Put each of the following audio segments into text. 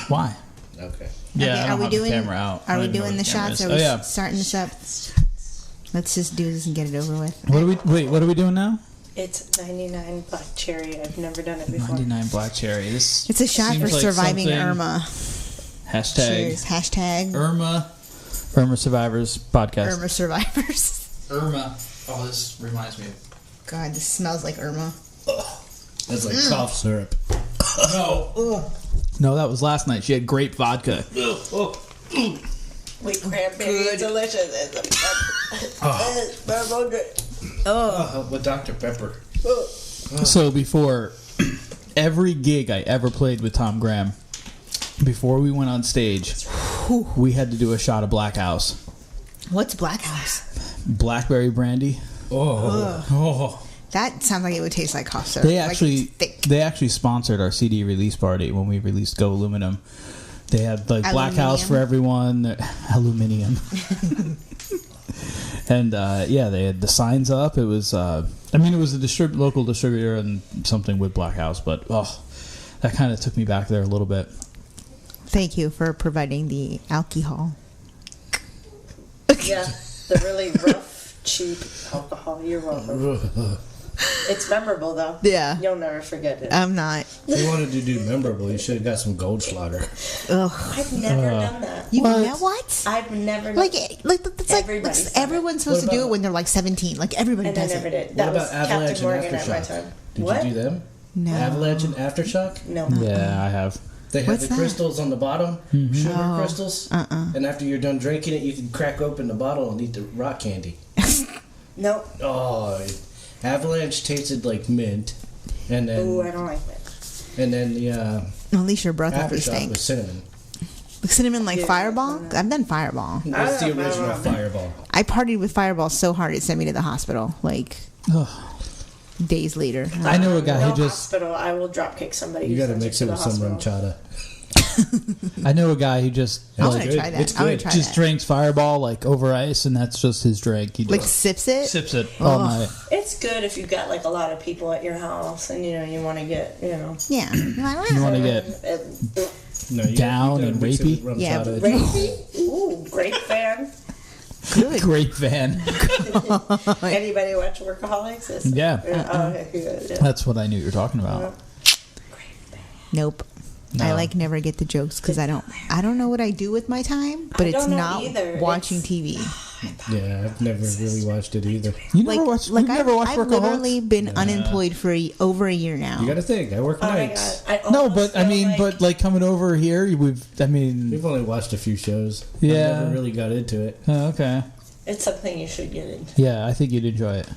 Why? Okay. Yeah, okay, I don't have the camera out. Are we doing the shots? Are we starting this up? Let's just do this and get it over with. What are we doing now? It's 99 black cherry. I've never done it before. 99 black cherry. It's a shot for surviving Irma. Hashtag. Cheers. Hashtag. Irma Survivors podcast. Irma Survivors. Irma. Oh, this reminds me. God, this smells like Irma. That's like cough syrup. No. No, that was last night. She had grape vodka. Wait, cranberry is delicious. With Dr. Pepper. So before every gig I ever played with Tom Graham, before we went on stage, we had to do a shot of Black House. What's Black House? Blackberry brandy. Oh. That sounds like it would taste like cough syrup. They actually sponsored our CD release party when we released Go Aluminum. They had like Black House for everyone, aluminium, and they had the signs up. It was, it was a local distributor and something with Black House, but that kind of took me back there a little bit. Thank you for providing the alcohol. Yeah, the really rough, cheap alcohol. You're welcome. It's memorable, though. Yeah. You'll never forget it. I'm not. If you wanted to do memorable, you should have got some Goldschlager. Ugh. I've never done that. You know what? I've never like everyone's supposed to do it when they're like 17. Like everybody does it. I never did. What That about was Avalanche Captain Morgan and at my Aftershock? time. Did What? you do them? No. Avalanche and Aftershock? No. Yeah, I have. They have What's the that? crystals on the bottom, sugar crystals. And after you're done drinking it, you can crack open the bottle and eat the rock candy. Nope. Oh, Avalanche tasted like mint, and then Ooh, I don't like mint. And then the At least your breath will be Aftershock stank. was cinnamon. Cinnamon like Yeah, Fireball? I've done Fireball. That's the original Fireball. I partied with Fireball so hard it sent me to the hospital. Like days later. I know a guy no who just. Hospital. I will drop kick somebody. You who got to sends mix you it to with the some hospital. ranchada. I know a guy who just I want to try that. It's I want good. to try just that. drinks Fireball like over ice, and that's just his drink. He Like just sips it? sips it all night. It's good if you've got like a lot of people at your house, and you want to get Yeah. You want to get No, you Down gotta and mix it rapey? with rum Yeah, chata. rapey. Ooh, great fan. good. grape van. Anybody watch Workaholics? Yeah. Okay, good. Yeah. That's what I knew you were talking about. Nope. No. I never get the jokes because I don't know what I do with my time, but I it's don't know not either. watching TV. Yeah, I've never really watched it either. You never watched? You never watched I've Workaholics? literally been unemployed for over a year now. You got to think. I work Oh my nights. God. No, almost but I feel mean, but coming over here, We've only watched a few shows. Yeah. I never really got into it. Oh, okay. it's something you should get into. Yeah, I think you'd enjoy it.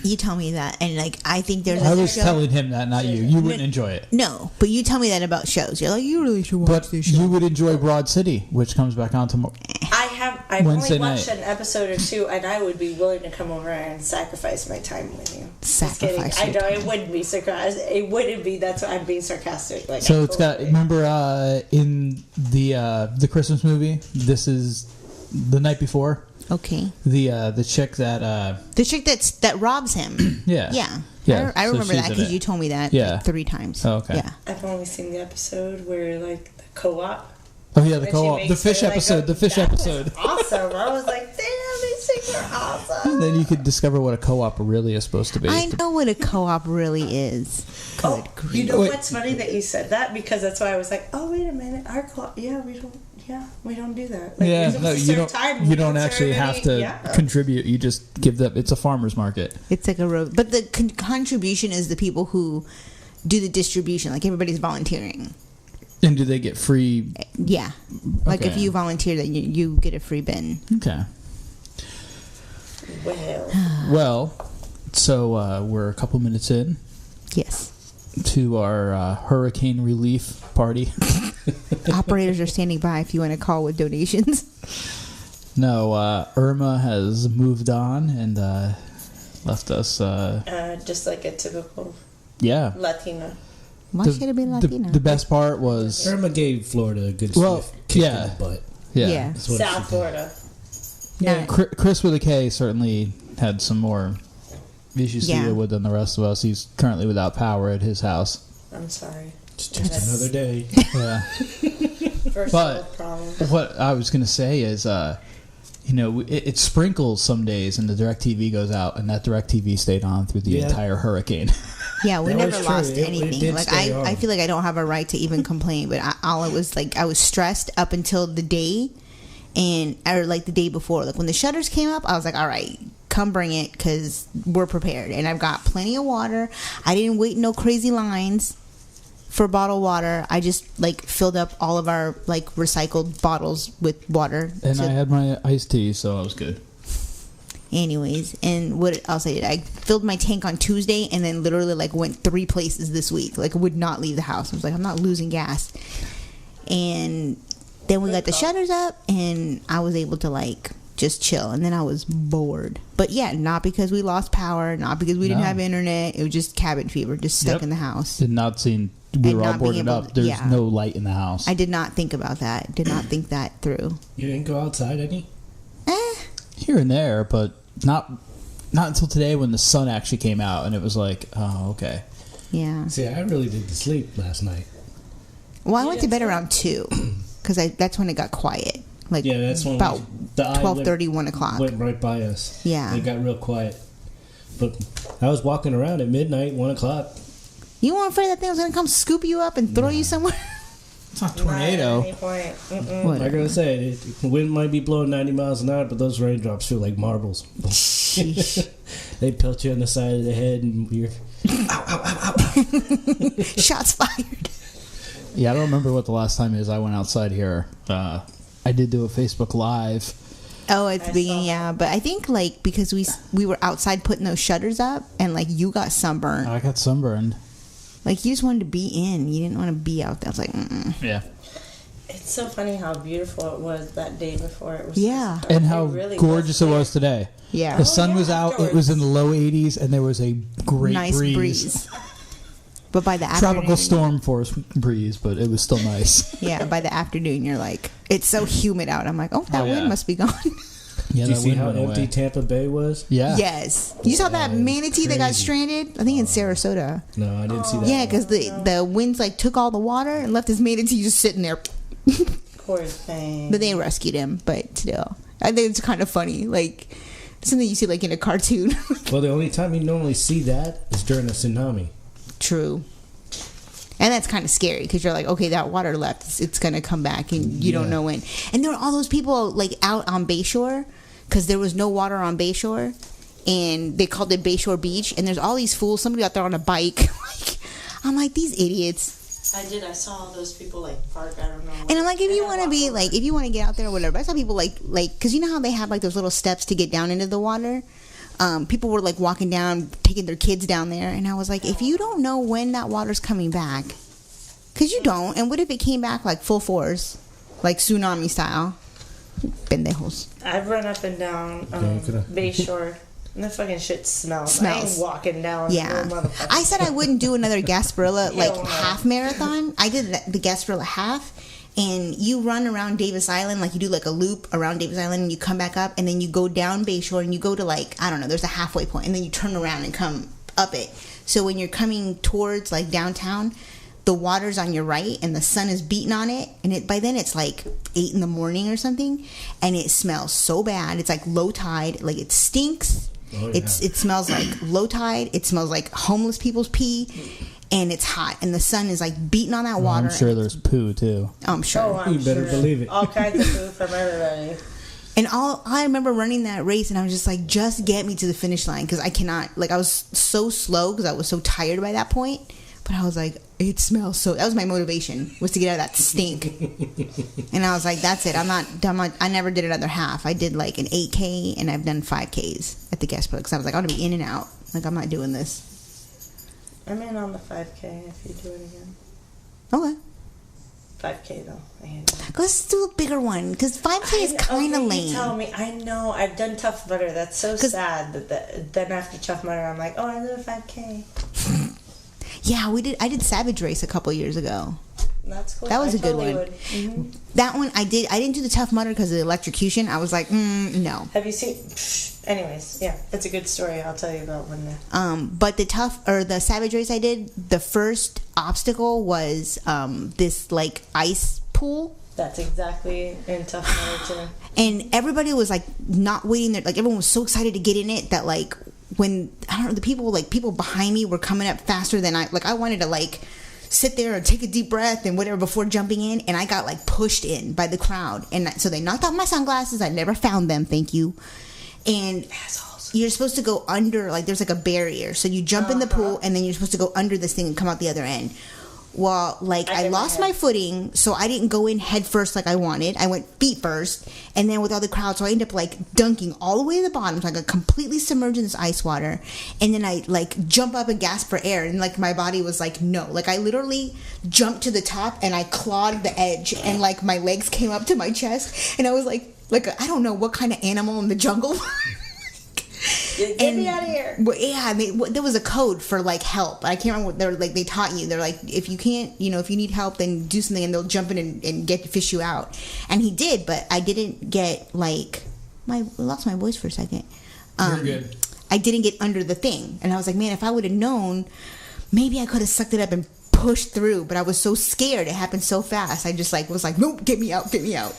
You tell me that, and I think there's. I a was show- telling him that, not you. You wouldn't enjoy it. No, but you tell me that about shows. You're like, you really should watch But this show. you would enjoy Broad City, which comes back on tomorrow. I've Wednesday only watched night. an episode or two, and I would be willing to come over and sacrifice my time with you. Just kidding. Sacrifice I your know it wouldn't be sarcastic. It wouldn't be. That's why I'm being sarcastic. Like So I it's got. totally- Remember in the Christmas movie? This is the night before. Okay. The chick that The chick that robs him. yeah. I so remember she's that in because it. you told me that Yeah. like 3 times. Oh, okay. Yeah. I've only seen the episode where like the co-op. Oh yeah, the and she co-op, makes the fish her, like, episode, go- the fish that was episode. Awesome! I was like, damn, these things are awesome. Then you could discover what a co-op really is supposed to be. I know what a co-op really is. Good Oh, grief. you know Wait. what's funny that you said that because that's why I was like, oh wait a minute, our co-op, we don't do that. Like, Yeah, you're supposed no, to you serve don't. time, You don't serve actually have any- to yeah. contribute. You just give them. It's a farmer's market. It's like a road, but the contribution is the people who do the distribution. Like everybody's volunteering. And do they get free? Yeah, like if Okay. you volunteer, then you get a free bin. Okay. Well, Well, so we're a couple minutes in Yes. to our hurricane relief party. Operators are standing by if you want to call with donations. No, Irma has moved on and left us. Just like a typical Yeah. Latina. Why should it be Latina? The best part was Irma gave Florida a good kick in the butt. Yeah. That's what South Florida. Yeah. Kris with a K certainly had some more issues to deal with than the rest of us. He's currently without power at his house. I'm sorry. It's just another day. Yeah. First But problem. what I was going to say is, it sprinkles some days and the DirecTV goes out, and that DirecTV stayed on through the entire hurricane. Yeah, we That never was lost true. It anything. did Like stay on. I feel like I don't have a right to even complain, but all it was like I was stressed up until the day, or like the day before. Like when the shutters came up, I was like, all right, come bring it because we're prepared, and I've got plenty of water. I didn't wait no crazy lines for bottled water. I just like filled up all of our like recycled bottles with water. And I had my iced tea, so I was good. Anyways, and what else I did? I filled my tank on Tuesday and then literally like went 3 places this week. Like would not leave the house. I was like, I'm not losing gas. And then we got the shutters up and I was able to like just chill. And then I was bored. But yeah, not because we lost power, not because we didn't have internet. It was just cabin fever, just stuck in the house. Did not seem we were all boarded up. There's no light in the house. I did not think about that. Did not think that through. You didn't go outside any? Here and there, but not until today when the sun actually came out and it was like, oh, okay. Yeah. See, I really did the sleep last night. Well, I went to bed around 2 because that's when it got quiet. Like that's when about the eye 12:30, 1 o'clock. Went right by us. Yeah. It got real quiet. But I was walking around at midnight, 1 o'clock. You weren't afraid that thing was going to come scoop you up and throw you somewhere? It's not a tornado. Like I said, the wind might be blowing 90 miles an hour, but those raindrops feel like marbles. They pelt you on the side of the head and you're Shots fired. Yeah, I don't remember what the last time is I went outside here. I did do a Facebook Live. Oh, at the beginning, yeah. But I think, like, because we were outside putting those shutters up and, like, you got sunburned. I got sunburned. Like, you just wanted to be in. You didn't want to be out there. I was like, mm-mm. Yeah. It's so funny how beautiful it was that day before it was. Yeah. And how gorgeous it was today. Yeah. The sun was out. It was in the low 80s, and there was a great nice breeze. But by the afternoon... Tropical storm force breeze, but it was still nice. Yeah, by the afternoon, you're like, it's so humid out. I'm like, oh, that wind must be gone. Yeah, did you see how empty Tampa Bay was? Yeah. Yes. You saw that manatee that got stranded? I think in Sarasota. No, I didn't see that. Yeah, because the winds like took all the water and left his manatee just sitting there. Poor thing. But they rescued him. But still, I think it's kind of funny. Like something you see like in a cartoon. Well, the only time you normally see that is during a tsunami. True. And that's kind of scary because you're like, okay, that water left. It's going to come back and you don't know when. And there were all those people like out on Bayshore because there was no water on Bayshore. And they called it Bayshore Beach. And there's all these fools, somebody out there on a bike. I'm like, these idiots. I saw all those people like park, I don't know. And I'm like, if you want to be like, if you want to get out there or whatever. I saw people like, because you know how they have like those little steps to get down into the water? People were like walking down, taking their kids down there, and I was like, if you don't know when that water's coming back, because you don't, and what if it came back like full force, like tsunami style? Pendejos. I've run up and down Bayshore, and the fucking shit smells. I ain't walking down. Yeah. I said I wouldn't do another Gasparilla like half marathon. I did the Gasparilla half. And you run around Davis Island, like you do like a loop around Davis Island and you come back up and then you go down Bayshore and you go to like, I don't know, there's a halfway point and then you turn around and come up it. So when you're coming towards like downtown, the water's on your right and the sun is beating on it. And by then it's like 8 in the morning or something. And it smells so bad. It's like low tide. Like it stinks. Oh, yeah. It smells like low tide. It smells like homeless people's pee. And it's hot, and the sun is like beating on that water. I'm sure there's poo too. I'm sure. Oh, you better believe it. All kinds of poo from everybody. And I remember running that race, and I was just like, just get me to the finish line because I cannot. Like I was so slow because I was so tired by that point. But I was like, it smells so. That was my motivation, was to get out of that stink. And I was like, that's it. I'm not. I never did another half. I did like an 8K, and I've done 5Ks at the guest book because I was like, I want to be in and out. Like I'm not doing this. I'm in on the 5K if you do it again. Okay. 5K though. Let's do a bigger one because 5K is kind of lame. You tell me. I know. I've done Tough Mudder. That's so sad that then after Tough Mudder, I'm like, oh, I did a 5K. Yeah, we did. I did Savage Race a couple years ago. That's cool. That was a good one. Mm-hmm. That one I did. I didn't do the Tough Mudder because of the electrocution. I was like, no. Have you seen? Anyways, yeah, it's a good story. I'll tell you about when. But the Savage Race I did, the first obstacle was this like ice pool. That's exactly in Tough Mudder too. And everybody was like not waiting there. Like everyone was so excited to get in it that like when I don't know, the people behind me were coming up faster than I wanted to like sit there or take a deep breath and whatever before jumping in, and I got like pushed in by the crowd, and so they knocked off my sunglasses. I never found them, thank you. And assholes. You're supposed to go under, like there's like a barrier, so you jump in the pool and then you're supposed to go under this thing and come out the other end. Well, like I lost my footing, so I didn't go in head first like I wanted. I went feet first, and then with all the crowd, so I ended up like dunking all the way to the bottom, so I got completely submerged in this ice water, and then I like jump up and gasp for air, and like my body was like no, like I literally jumped to the top and I clawed the edge, and like my legs came up to my chest, and I was like I don't know what kind of animal in the jungle. Get me out of here. Well, yeah, there was a code for like help. I can't remember what they're like. They taught you. They're like, if you can't, if you need help, then do something, and they'll jump in and fish you out. And he did, but I didn't get like I lost my voice for a second. You're good. I didn't get under the thing, and I was like, man, if I would have known, maybe I could have sucked it up and pushed through. But I was so scared. It happened so fast. I just was like, nope, get me out, get me out.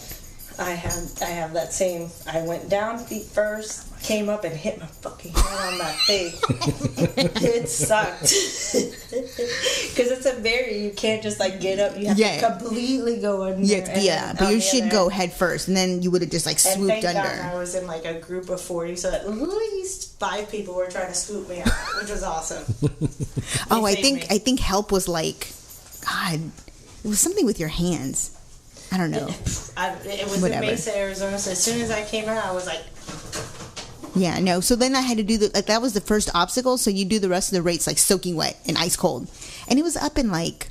I have that same. I went down feet first, came up and hit my fucking head on that thing. It sucked because it's a barrier. You can't just like get up. You have to completely go under. Yeah, but you should go head first, and then you would have just like swooped and thank under. God I was in like a group of 40, so at least 5 people were trying to scoop me out, which was awesome. I think help was like, God, it was something with your hands. I don't know. It was in Mesa, Arizona, so as soon as I came out, I was like... Yeah, no. So then I had to do that was the first obstacle, so you do the rest of the race like soaking wet and ice cold. And it was up in like,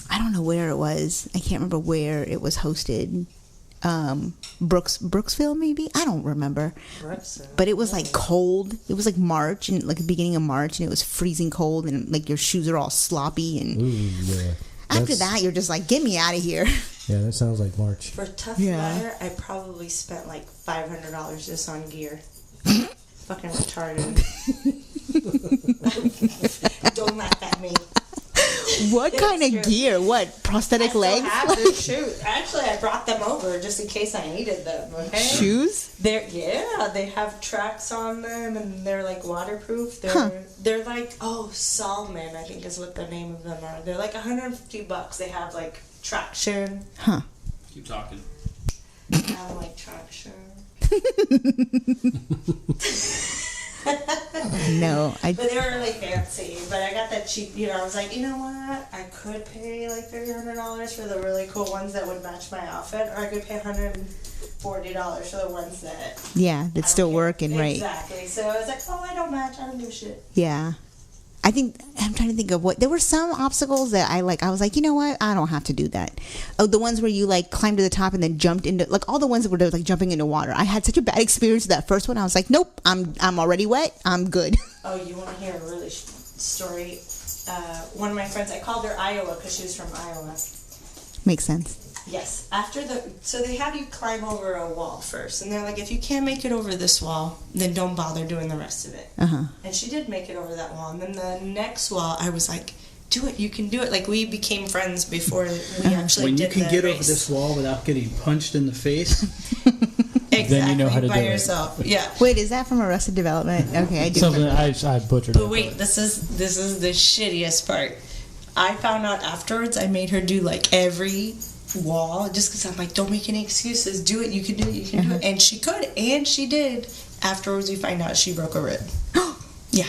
I don't know where it was. I can't remember where it was hosted. Brooksville maybe? I don't remember. But it was like cold. It was like March, and like the beginning of March, and it was freezing cold, and like your shoes are all sloppy. And after that, you're just like, get me out of here. Yeah, that sounds like March. For Tough Mudder, I probably spent like $500 just on gear. Fucking retarded. Don't laugh at me. What kind of gear? What, prosthetic legs? I have their shoes. Actually, I brought them over just in case I needed them. Okay? Shoes? They have tracks on them, and they're like waterproof. They're like Salmon, I think is what the name of them are. They're like $150. They have like traction. Keep talking. I don't like traction. No, but they were really fancy. But I got that cheap. I was like, you know what? I could pay like $300 for the really cool ones that would match my outfit, or I could pay $140 for the ones that still working, right? Exactly. So I was like, I don't match. I don't give a shit. Yeah. I'm trying to think of there were some obstacles that I was like, you know what? I don't have to do that. Oh, the ones where you like climbed to the top and then jumped into, like all the ones that were like jumping into water. I had such a bad experience with that first one. I was like, nope, I'm already wet. I'm good. Oh, you want to hear a really story? One of my friends, I called her Iowa because she was from Iowa. Makes sense. Yes. So they have you climb over a wall first, and they're like, if you can't make it over this wall, then don't bother doing the rest of it. And she did make it over that wall, and then the next wall, I was like, do it, you can do it. Like, we became friends before we actually when did you can get race. over this wall without getting punched in the face. Exactly, then you know how to by do yourself. It. Yeah. Wait, is that from Arrested Development? Okay, I do. Something I butchered. But wait, this is the shittiest part. I found out afterwards. I made her do like every wall just because I'm like, don't make any excuses. Do it. You can do it. You can do it. And she could, and she did. Afterwards, we find out she broke a rib. Yeah.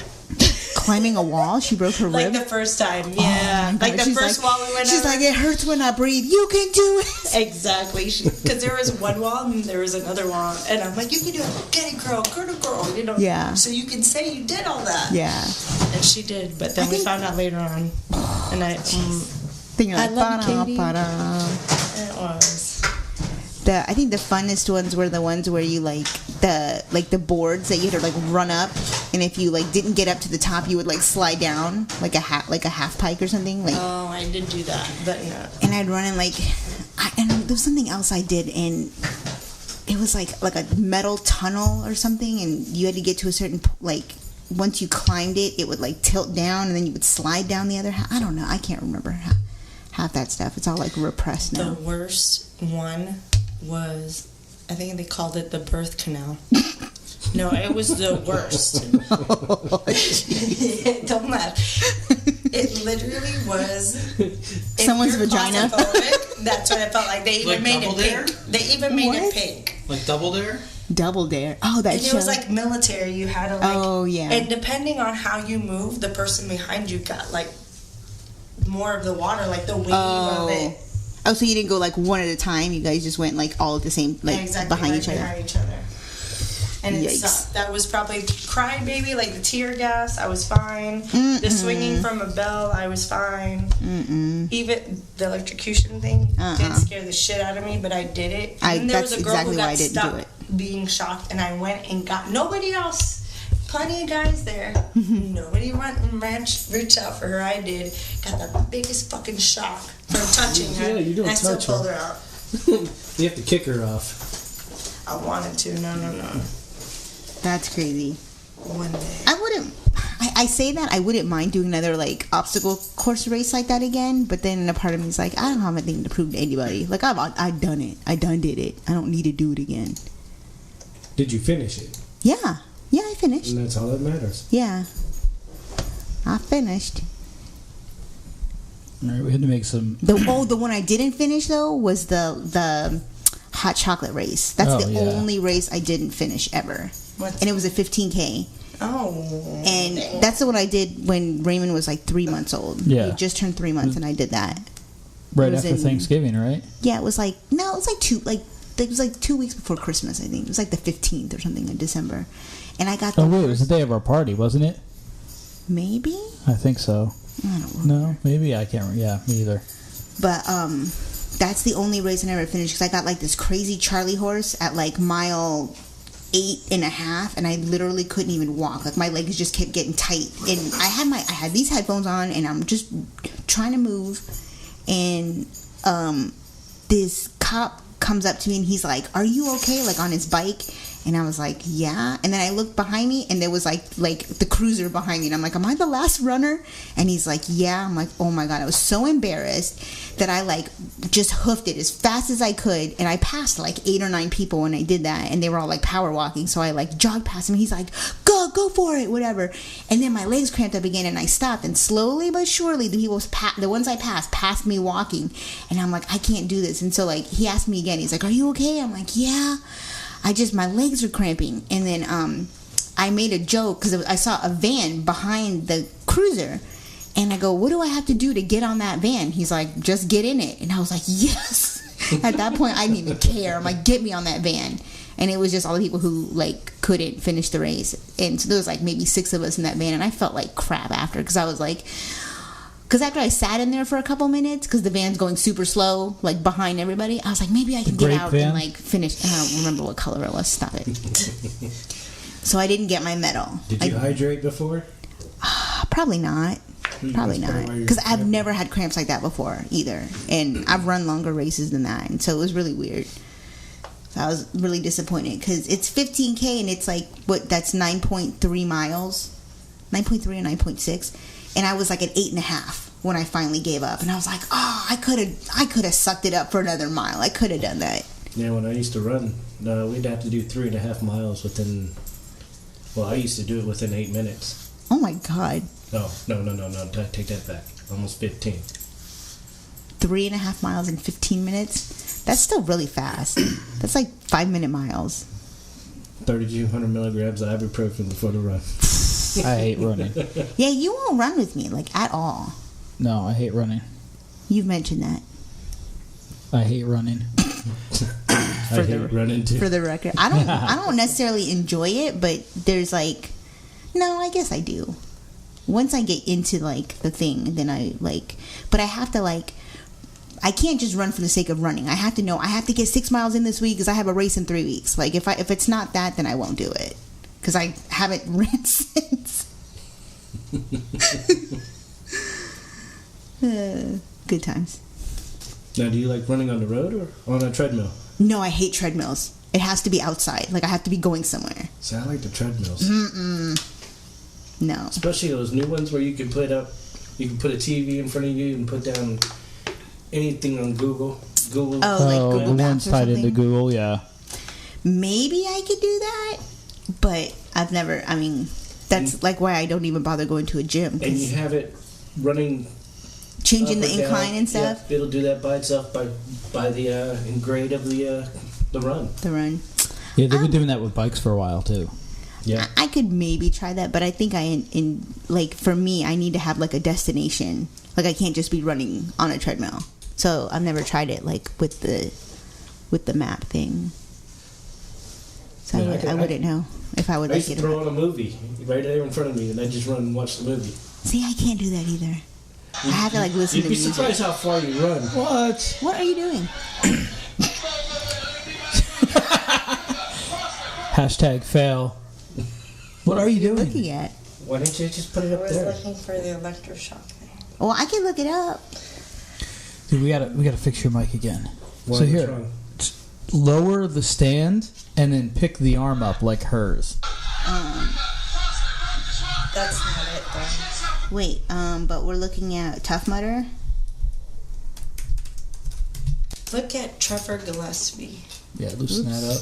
Climbing a wall, she broke her rib. Like the first time, yeah. Oh, like the first wall we went. She's over. Like, it hurts when I breathe. You can do it. Exactly, because there was one wall and there was another wall, and I'm like, you can do it. Get it, girl. Girl. Yeah. So you can say you did all that. Yeah. And she did, but then we found out later on, and Then you're I like, love ba-da, Katie. ba-da. It was. I think the funnest ones were the ones where you like the boards that you had to like run up, and if you like didn't get up to the top, you would like slide down like a half pike or something. Like, Oh, I did do that, but no. and I'd run in like, and there was something else I did, and it was like a metal tunnel or something, and you had to get to a certain like. Once you climbed it, it would like tilt down, and then you would slide down the other half. I don't know. I can't remember half that stuff. It's all like repressed now. The worst one was, I think they called it the birth canal. No, it was the worst. Don't laugh. It literally was Someone's vagina. That's what it felt like. They even Like made Double it Dare? pink. They even made What? it pink. Like Double Dare? Double Dare. Oh, that And show. it was like military. You had to like. Oh, yeah. And depending on how you moved, the person behind you got like more of the water, like the wave of it. Oh, so you didn't go like one at a time. You guys just went like all at the same, like Exactly, behind right each other. behind each other. And it Yikes. sucked. That was probably crying baby, like the tear gas. I was fine. The swinging from a bell, I was fine. Even the electrocution thing didn't scare the shit out of me, but I did it. And then there was That's a girl exactly who why got I didn't stuck do it. being shocked, and I went and got nobody else. Plenty of guys there. Nobody went and reached out for her. I did. Got the biggest fucking shock from touching her. Yeah, you don't I still touch her. pulled her out. You have to kick her off. I wanted to. No. That's crazy. One day. I wouldn't. I say that I wouldn't mind doing another like obstacle course race like that again, but then a part of me is like, I don't have anything to prove to anybody. Like I've done it. I did it. I don't need to do it again. Did you finish it? Yeah, I finished. And that's all that matters. Yeah, I finished. All right, we had to make some. The one I didn't finish though was the hot chocolate race. That's Oh, the yeah. only race I didn't finish ever. What's- And it was a 15K. Oh. And that's the one I did when Raymond was like 3 months old. Yeah. He just turned 3 months, and I did that. Right was after in- Thanksgiving, right? Yeah, it was like it was like 2 weeks before Christmas. I think it was like the 15th or something in December, and I got the Oh wait, it was the day of our party, wasn't it? maybe I think so. I don't remember. No, maybe I can't remember. Yeah, me either. But that's the only race I never finished because I got like this crazy Charlie horse at like mile 8.5, and I literally couldn't even walk. Like my legs just kept getting tight, and I had these headphones on, and I'm just trying to move, and this cop comes up to me and he's like, "Are you okay?" Like on his bike. And I was like, yeah. And then I looked behind me, and there was like the cruiser behind me. And I'm like, am I the last runner? And he's like, yeah. I'm like, oh my God. I was so embarrassed that I like just hoofed it as fast as I could. And I passed like 8 or 9 people when I did that. And they were all like power walking. So I like jogged past him. He's like, go for it, whatever. And then my legs cramped up again, and I stopped. And slowly but surely, the ones I passed me walking. And I'm like, I can't do this. And so like he asked me again. He's like, are you okay? I'm like, yeah. My legs are cramping. And then I made a joke because I saw a van behind the cruiser. And I go, what do I have to do to get on that van? He's like, just get in it. And I was like, yes. At that point, I didn't even care. I'm like, get me on that van. And it was just all the people who like couldn't finish the race. And so there was like maybe 6 of us in that van. And I felt like crap after because I was like... Because after I sat in there for a couple minutes, because the van's going super slow, like behind everybody, I was like, maybe I can get grape out van? and like finish. And I don't remember what color it was. Stop it. So I didn't get my medal. Did you hydrate before? Probably not. Probably That's not. why you're Because I've cramping. never had cramps like that before either. And I've run longer races than that. And so it was really weird. So I was really disappointed because it's 15K and it's like, that's 9.3 miles. 9.3 or 9.6. And I was like at 8.5 when I finally gave up. And I was like, oh, I could have sucked it up for another mile. I could have done that. Yeah, when I used to run, we'd have to do 3.5 miles within... Well, I used to do it within 8 minutes. Oh my God. No. Take that back. Almost 15. 3.5 miles in 15 minutes? That's still really fast. That's like 5-minute miles. 3,200 milligrams of ibuprofen before the run. I hate running. Yeah, you won't run with me, like, at all. No, I hate running. You've mentioned that. I hate running. I hate running too. For the record. I don't necessarily enjoy it, but there's like... No, I guess I do. Once I get into, like, the thing, then I, like... But I have to, like... I can't just run for the sake of running. I have to know I have to get 6 miles in this week because I have a race in 3 weeks. Like if it's not that, then I won't do it because I haven't ran since. Good times. Now, do you like running on the road or on a treadmill? No, I hate treadmills. It has to be outside. Like I have to be going somewhere. See, I like the treadmills. No. Especially those new ones where you can put a TV in front of you and put down anything on Google. Oh, like Google the Maps ones or tied something? into Google, yeah. Maybe I could do that, but I've never. I mean, that's like why I don't even bother going to a gym. And you have it running, Changing the up or incline down. and stuff. Yeah, it'll do that by itself by the grade of the run. The run. Yeah, they've been doing that with bikes for a while too. Yeah. I could maybe try that, but I think like for me, I need to have like a destination. Like I can't just be running on a treadmill. So I've never tried it like with the map thing. So Yeah, I wouldn't know if I would I like used it. to throw on a movie right there in front of me, and I just run and watch the movie. See, I can't do that either. I have to like listen You'd to be music. surprised how far you run. What? What are you doing? Hashtag fail. What are you doing? Looking at? Why didn't you just put it I up was there? looking for the electroshock thing. Well, I can look it up. Dude, we gotta fix your mic again. Why, so what's here, wrong? lower the stand and then pick the arm up like hers. That's not it, though. Wait, but we're looking at Tough Mudder. Look at Trevor Gillespie. Yeah, loosen that up.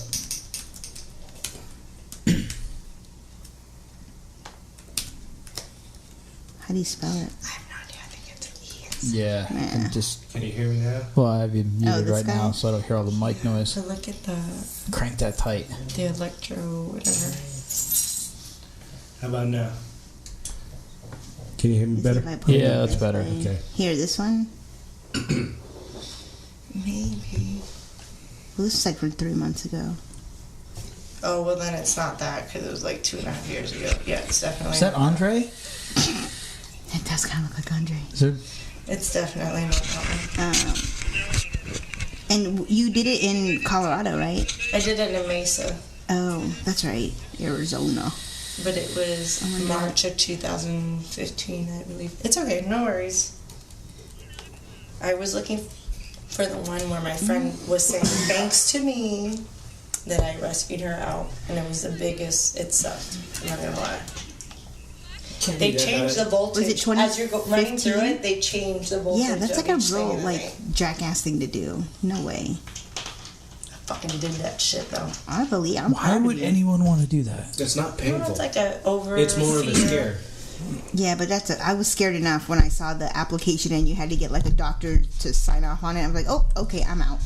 How do you spell it? I have no idea. I think it's an E. Yeah, Nah. and just Can you hear me now? well, I have you muted this right guy? now, so I don't hear all the mic noise. So look at the Crank that tight. electro whatever. How about now? Can you hear me Let's see better? if I put it Yeah, that's this better. way. Okay. Here, this one. Maybe. Well, this is like from 3 months ago. Oh well, then it's not that because it was like 2.5 years ago. Yeah, it's definitely. Is that Andre? It does kind of look like Andre. Is there? It's definitely not that one. And you did it in Colorado, right? I did it in Mesa, Oh, that's right. Arizona. but it was Oh my God. March of 2015, I believe. It's okay, no worries. I was looking for the one where my friend was saying thanks to me that I rescued her out, and it was the biggest. It sucked. I'm not gonna lie. They changed the voltage. Was it As you're running through 2015? it, they changed the voltage. Yeah, that's of like a each thing real in the like thing. jackass thing to do. No way. I fucking did that shit though. I believe. I'm Why proud would of you. anyone want to do that? It's not You know, painful. it's like a over. It's more of a fear. scare. Yeah, but I was scared enough when I saw the application and you had to get like a doctor to sign off on it. I was like, oh, okay, I'm out.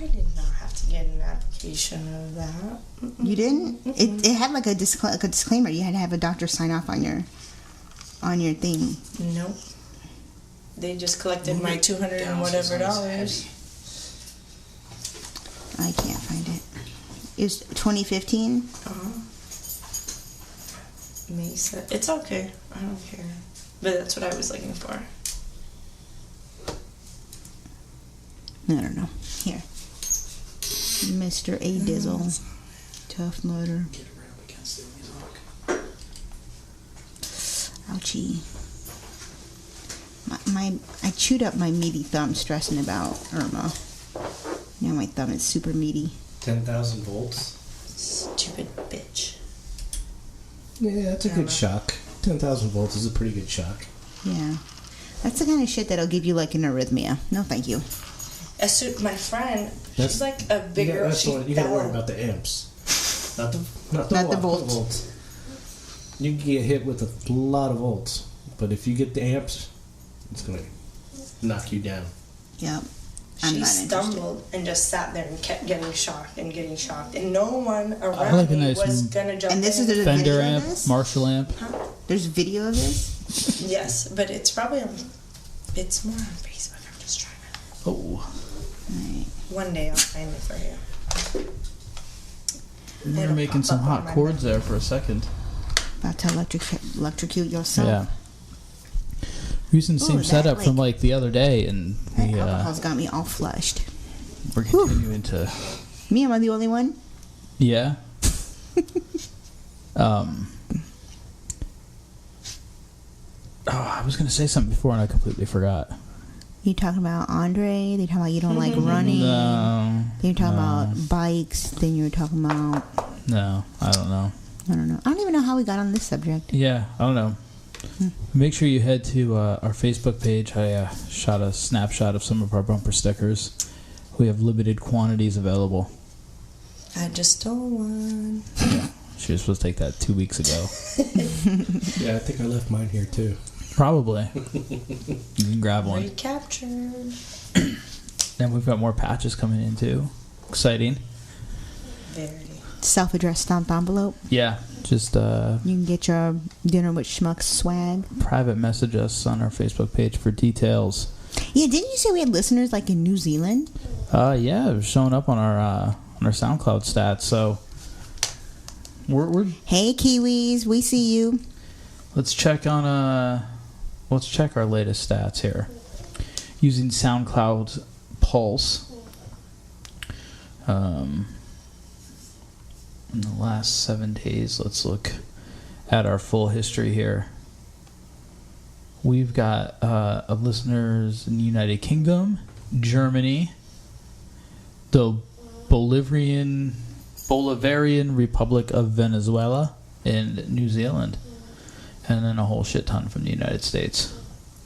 I did not have to get an application of that. You didn't? It had like a disclaimer. You had to have a doctor sign off on your thing. Nope. They just collected my $200 and whatever dollars. I can't find it. It was 2015. Mesa. It's okay. I don't care. But that's what I was looking for. I don't know. Here, Mr. A Dizzle, Tough Mudder. Ouchie. I chewed up my meaty thumb stressing about Irma. Now my thumb is super meaty. 10,000 volts. Stupid bitch. Yeah, that's a Camera. good shock. 10,000 volts is a pretty good shock. Yeah. That's the kind of shit that'll give you like an arrhythmia. No, thank you. My friend, That's- she's like a big girl. That's She what you gotta worry fell. about the amps, not the Not the volts. volts. You can get hit with a lot of volts, but if you get the amps, it's gonna knock you down. Yep. I'm She not interested. stumbled and just sat there and kept getting shocked and getting shocked, and no one I around like a me nice was gonna jump And this in. is the video Fender of amp, this? Marshall amp. There's video of this? Yes, but it's probably on. It's more on Facebook. I'm just trying to. Oh, Right. One day I'll find it for you. we were It'll making pop some up hot on my chords there for a second. About to electrocute yourself. Yeah. using the same that, setup like- from like the other day, and That we alcohol's got me all flushed. we're continuing to. Me, am I the only one? Yeah. I was gonna say something before and I completely forgot. You talking about Andre? They talking about you don't like running. No. Then you're talking about bikes. Then you were talking about. No, I don't know. I don't know. I don't even know how we got on this subject. Yeah, I don't know. Make sure you head to our Facebook page. I shot a snapshot of some of our bumper stickers. We have limited quantities available. I just stole one. Yeah, she was supposed to take that 2 weeks ago. Yeah, I think I left mine here too. Probably. You can grab one. Recaptured. Then we've got more patches coming in too. Exciting. Very. Self-addressed stamped envelope. Yeah, just You can get your Dinner with Schmucks swag. private message us on our Facebook page for details. Yeah, didn't you say we had listeners like in New Zealand? Yeah, it was showing up on our SoundCloud stats. So we're Hey, Kiwis, we see you. let's check our latest stats here using SoundCloud Pulse. In the last 7 days, let's look at our full history here. We've got listeners in the United Kingdom, Germany, the Bolivarian Republic of Venezuela, and New Zealand, and then a whole shit ton from the United States.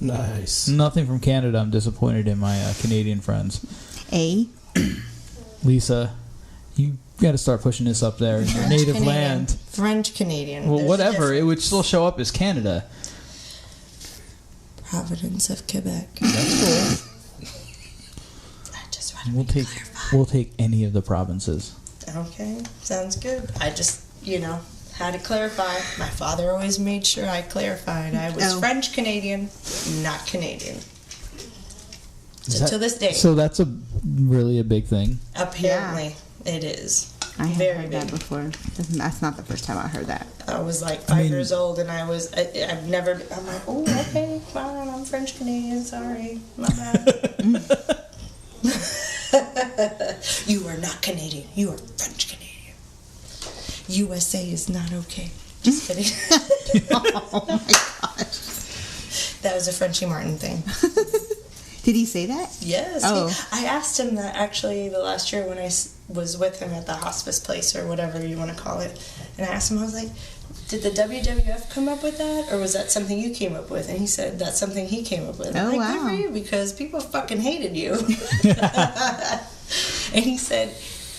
Nice. Nothing from Canada. I'm disappointed in my Canadian friends. Lisa, you got to start pushing this up there in your native Canadian. land. French Canadian. Well, There's a whatever. It would difference. still show up as Canada. Providence of Quebec. That's cool. I just want to We'll take any of the provinces. Okay, sounds good. I just, had to clarify. My father always made sure I clarified. I was Oh. French Canadian, not Canadian. So to this day, So that's really a big thing. apparently it is. I have Very heard that big. before. That's not the first time I heard that. I was like 5 years old, and I'm like, oh, okay, fine, I'm French Canadian. Sorry, my bad. You are not Canadian. You are French Canadian. USA is not okay. Just kidding. Oh my gosh. That was a Frenchie Martin thing. Did he say that? Yes. Oh. I asked him that actually the last year when I was with him at the hospice place or whatever you want to call it. And I asked him, I was like, did the WWF come up with that? Or was that something you came up with? And he said, that's something he came up with. I'm Oh, like, wow. good for you, because people fucking hated you. And he said,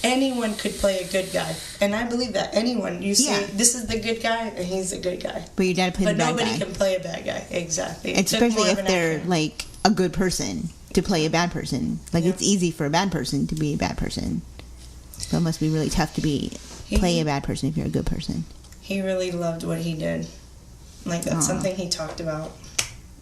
anyone could play a good guy. And I believe that. Anyone. You say, Yeah. this is the good guy, and he's the good guy. But your dad played But the bad nobody guy. can play a bad guy. Exactly. It took Especially more of if an they're actor. like a good person to play a bad person. Like Yeah. it's easy for a bad person to be a bad person. So it must be really tough to play a bad person if you're a good person. He really loved what he did. Like, that's Aw. something he talked about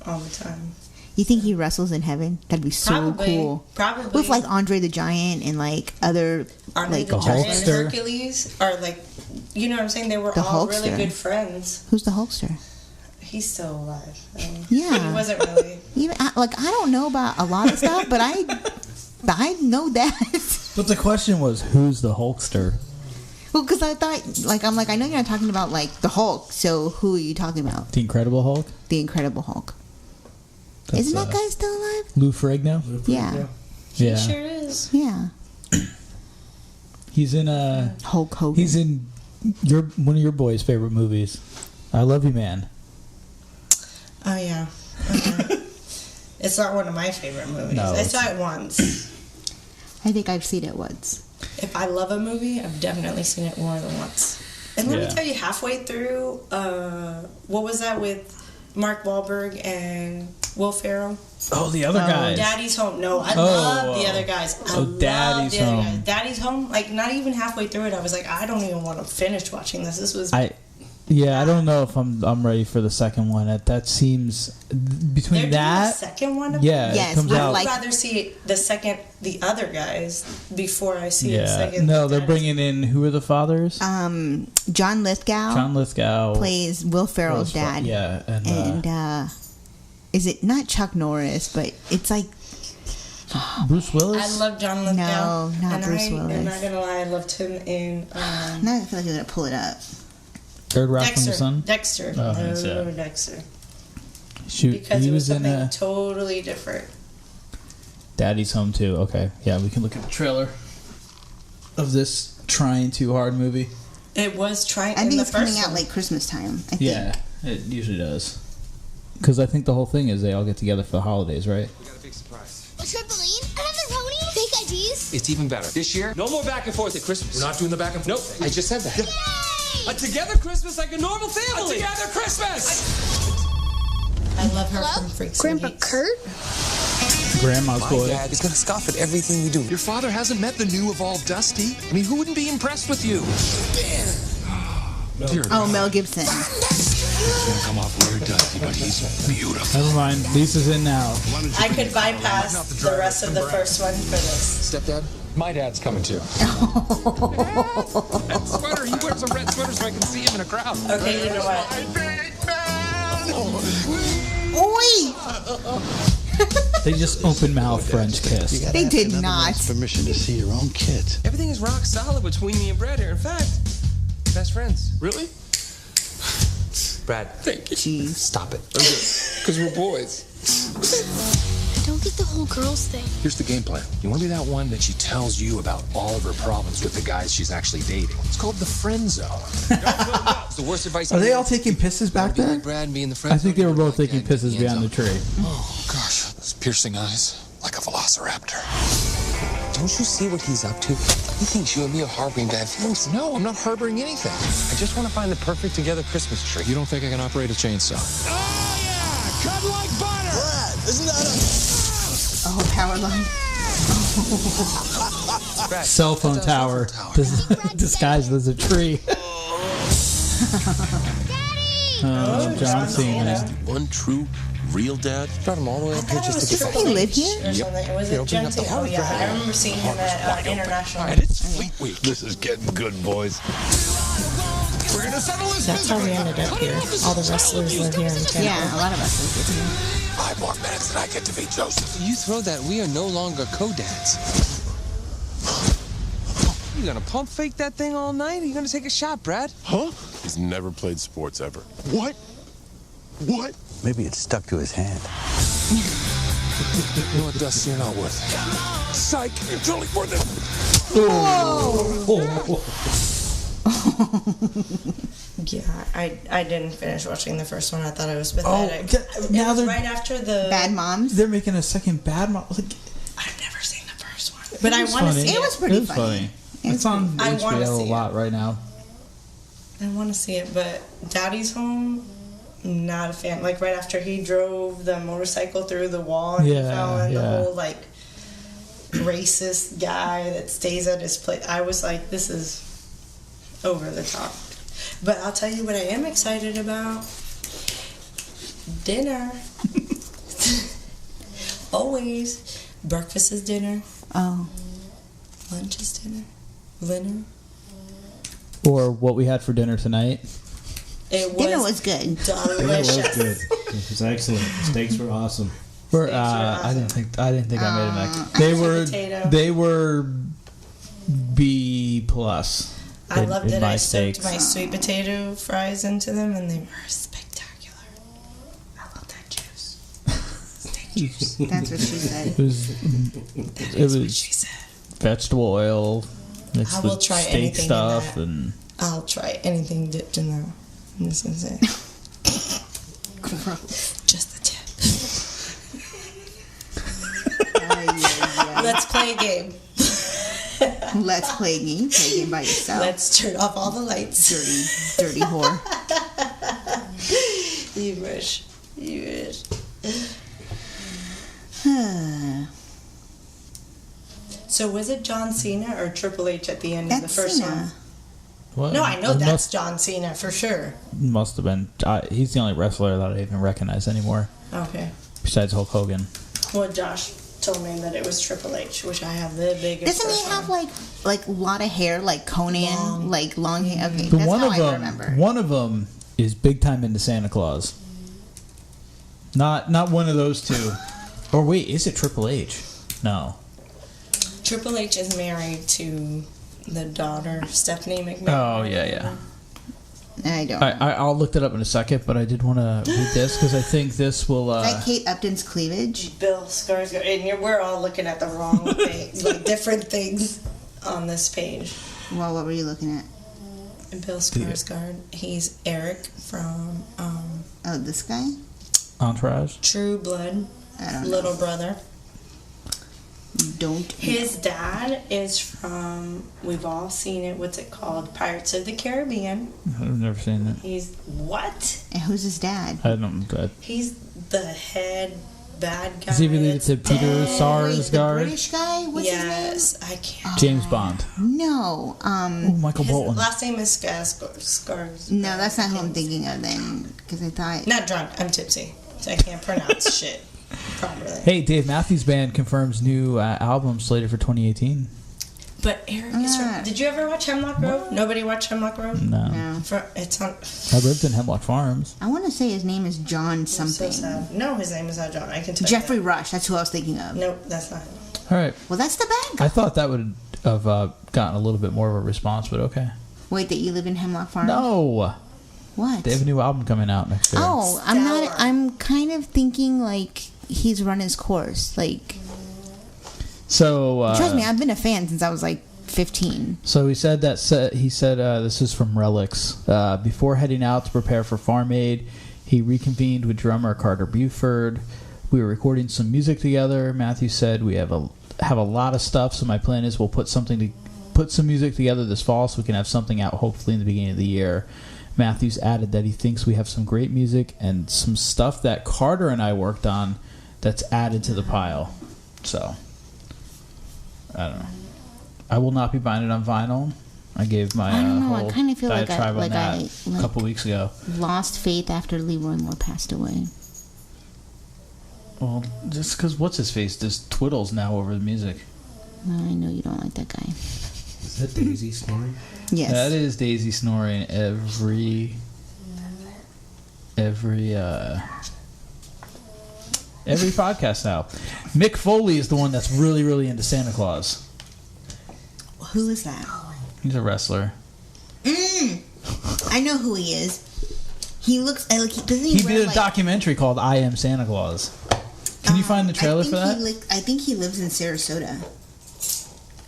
all the time. You think he wrestles in heaven? That'd be so Probably. cool. Probably. With like Andre the Giant and like other Andre like the Giant, Hulkster. Hercules, or like, you know what I'm saying? They were The all really Hulkster. good friends. who's the Hulkster? He's still alive. Yeah. He wasn't really. Even I don't know about a lot of stuff, but I know that. But the question was, who's the Hulkster? Well, because I thought I know you're not talking about like the Hulk. So who are you talking about? The Incredible Hulk? The Incredible Hulk. That's, Isn't that guy still alive? Lou Ferrigno? Yeah. He Yeah. sure is. Yeah. He's in Hulk Hogan. He's in one of your boys' favorite movies. I Love You, Man. Oh, yeah. It's not one of my favorite movies. No, I it's- saw it once. I think I've seen it once. If I love a movie, I've definitely seen it more than once. And let Yeah. me tell you, halfway through, what was that with Mark Wahlberg and Will Ferrell? Oh, the other guys. Daddy's Home. No, I Oh, love the other guys. I love Daddy's the other Home. guys. Daddy's Home. Like, not even halfway through it, I was like, I don't even want to finish watching this. This was. I don't know if I'm ready for the second one. That seems They're between doing that. the second one. Of Yeah, Yes, it comes I out. I'd like- rather see the other guys before I see the Yeah, second. no, they're Daddy's- bringing in who are the fathers? John Lithgow John Lithgow plays Will Ferrell's dad. Yeah, and And is it not Chuck Norris, but it's like Bruce Willis? I love John Lithgow. No, not and Bruce Willis. I'm not gonna lie, I loved him in now I feel like I'm gonna pull it up. Third Rock from the Dexter. Sun? Dexter. Oh, that's it. Dexter. Shoot, Because he it was was in something totally different. Daddy's Home too. Okay, yeah, we can look at the trailer of this Trying Too Hard movie. It was trying. I think it's coming one. out like Christmas time. I think. Yeah, it usually does. Because I think the whole thing is they all get together for the holidays, right? We got a big surprise. A trampoline? Another pony? Fake IDs? It's even better. This year, no more back and forth at Christmas. We're not doing the back and forth. Nope, I just said that. Yay! A together Christmas like a normal family. A together Christmas. I love her Hello? from Freaks Grandpa and Geeks. Kurt? Grandma's My boy. dad is gonna scoff at everything you do. Your father hasn't met the new evolved Dusty. I mean, who wouldn't be impressed with you? Dear Oh, Mel Gibson. He's gonna come off weird, Dusty, but he's beautiful. Never mind, Lisa's in now. I could bypass the rest of the first one for this. Stepdad, my dad's coming too. That sweater, he wears a red sweater so I can see him in a crowd. Okay, you know what? Oi! They just open mouth French kiss. They did not. Permission to see your own kids. Everything is rock solid between me and Brad here. In fact, best friends. Really? Brad, thank you. Jeez. Stop it. Because we're boys. I don't get the whole girls thing. Here's the game plan. You want to be that one that she tells you about all of her problems with the guys she's actually dating. It's called the friend zone. It's the worst advice. Are they all taking pisses back there? Brad and me in the friend I think zone? they were both Like taking that, pisses the end behind the zone. tree. Oh, gosh. Those piercing eyes. Like a velociraptor. Don't you see what he's up to? He thinks you and me are harboring bad feelings. No, I'm not harboring anything. I just want to find the perfect together Christmas tree. You don't think I can operate a chainsaw? Oh, yeah! Cut like butter! Brad, isn't that Oh, power line. Brad, Cell phone tower disguised as a tree. Daddy! John Cena. one true, real dad? brought him all the way up here just to Doesn't get he live here? Or something. Was You know, it bring John up the Cena? Oh, hard yeah. drive. I remember seeing him at International. And it's Fleet Week. This is getting good, boys. We're gonna settle this. That's how we ended up here. All the wrestlers live here in Tampa. Yeah, a lot of us live here. 5 more minutes and I get to be Joseph. You throw that, we are no longer co-dads. You gonna pump fake that thing all night? Or you gonna take a shot, Brad? Huh? He's never played sports ever. What? What? Maybe it stuck to his hand. You know what, Dusty, you're not worth it. Psych, you're totally worth it. Yeah, I didn't finish watching the first one. I thought it was Oh, pathetic. now it was they're right after the Bad Moms. they're making a second Bad Mom. Like, I've never seen the first one, but I was want to funny. see It was pretty funny. It's on I wanna HBO a see it. lot right now. I want to see it, but Daddy's Home, not a fan. Like right after he drove the motorcycle through the wall and he Yeah, fell in, the yeah. whole like racist guy that stays at his place. I was like, this is over the top. But I'll tell you what I am excited about. Dinner. Always. Breakfast is dinner. Oh. Lunch is dinner. Dinner. Or what we had for dinner tonight. It Dinner was good. delicious. It was good. It was excellent. Steaks were awesome. Or Steaks are I didn't think I made them. Potato. They were B plus. I loved in it. my I soaked steaks. my sweet potato fries into them, and they were spectacular. I love that juice. Steak juice. That's what she said. It was That It is what was- she said. vegetable oil mixed I will with try steak anything in stuff that. and I'll try anything dipped in that. I'm just gonna say. Just the tip. Let's play a game. Let's play a game. Play a game by yourself. Let's turn off all the lights. Dirty whore. You wish. You wish. So was it John Cena or Triple H at the end of the That's first Cena. one? what? No, I know It that's John Cena for sure. must have been. He's the only wrestler that I even recognize anymore, Okay. besides Hulk Hogan. Well, Josh told me that it was Triple H, which I have the biggest. Doesn't he crush have on. like a lot of hair like Conan, like long hair? Okay, The that's one how of I them, remember. one of them is big time into Santa Claus. Not one of those two. Or wait, is it Triple H? No. Triple H is married to the daughter, Stephanie McMahon. Oh, yeah. I don't. I'll look that up in a second, but I did want to read this because I think this will. Is that Kate Upton's cleavage? Bill Skarsgård, and we're all looking at the wrong things, like different things on this page. Well, what were you looking at? Bill Skarsgård. He's Eric from. Oh, this guy. Entourage. True Blood. I don't know. Little brother. Don't. His dad is from. We've all seen it. What's it called? Pirates of the Caribbean. I've never seen it. He's what? And who's his dad? I don't. He's the head bad guy. Is he related to Peter Sarsgaard? The British guy? What's his name? I can't. James Bond. No. Michael Bolton. Last name is Skarsgård. No, that's not who I'm thinking of then. Because I thought. Not drunk. I'm tipsy. So I can't pronounce shit properly. Hey, Dave Matthews Band confirms new album slated for 2018. But Eric is from... Did you ever watch Hemlock Grove? Nobody watched Hemlock Grove? No. It's on... I lived in Hemlock Farms. I want to say his name is John something. So sad. No, his name is not John. I can tell Jeffrey you that. Rush. That's who I was thinking of. Nope, that's not him. All right. Well, that's the bad guy. I thought that would have gotten a little bit more of a response, but okay. Wait, that you live in Hemlock Farms? No. What? They have a new album coming out next year. Oh, I'm not... I'm kind of thinking, like, he's run his course. Like... So... trust me, I've been a fan since I was, like, 15. So he said this is from Relics. Before heading out to prepare for Farm Aid, he reconvened with drummer Carter Buford. We were recording some music together. Matthew said we have a lot of stuff, so my plan is we'll put some music together this fall so we can have something out hopefully in the beginning of the year. Matthews added that he thinks we have some great music and some stuff that Carter and I worked on that's added to the pile. So, I don't know. I will not be buying it on vinyl. I gave my whole I kind of feel diatribe on that a couple weeks ago. Lost faith after Leroy Moore passed away. Well, just because what's his face just twiddles now over the music. Well, I know you don't like that guy. Is that Daisy snoring? Yes. That is Daisy snoring every podcast now. Mick Foley is the one that's really, really into Santa Claus. Who is that? He's a wrestler. I know who he is. He looks like he did a documentary called "I Am Santa Claus." Can you find the trailer for that? I think he lives in Sarasota.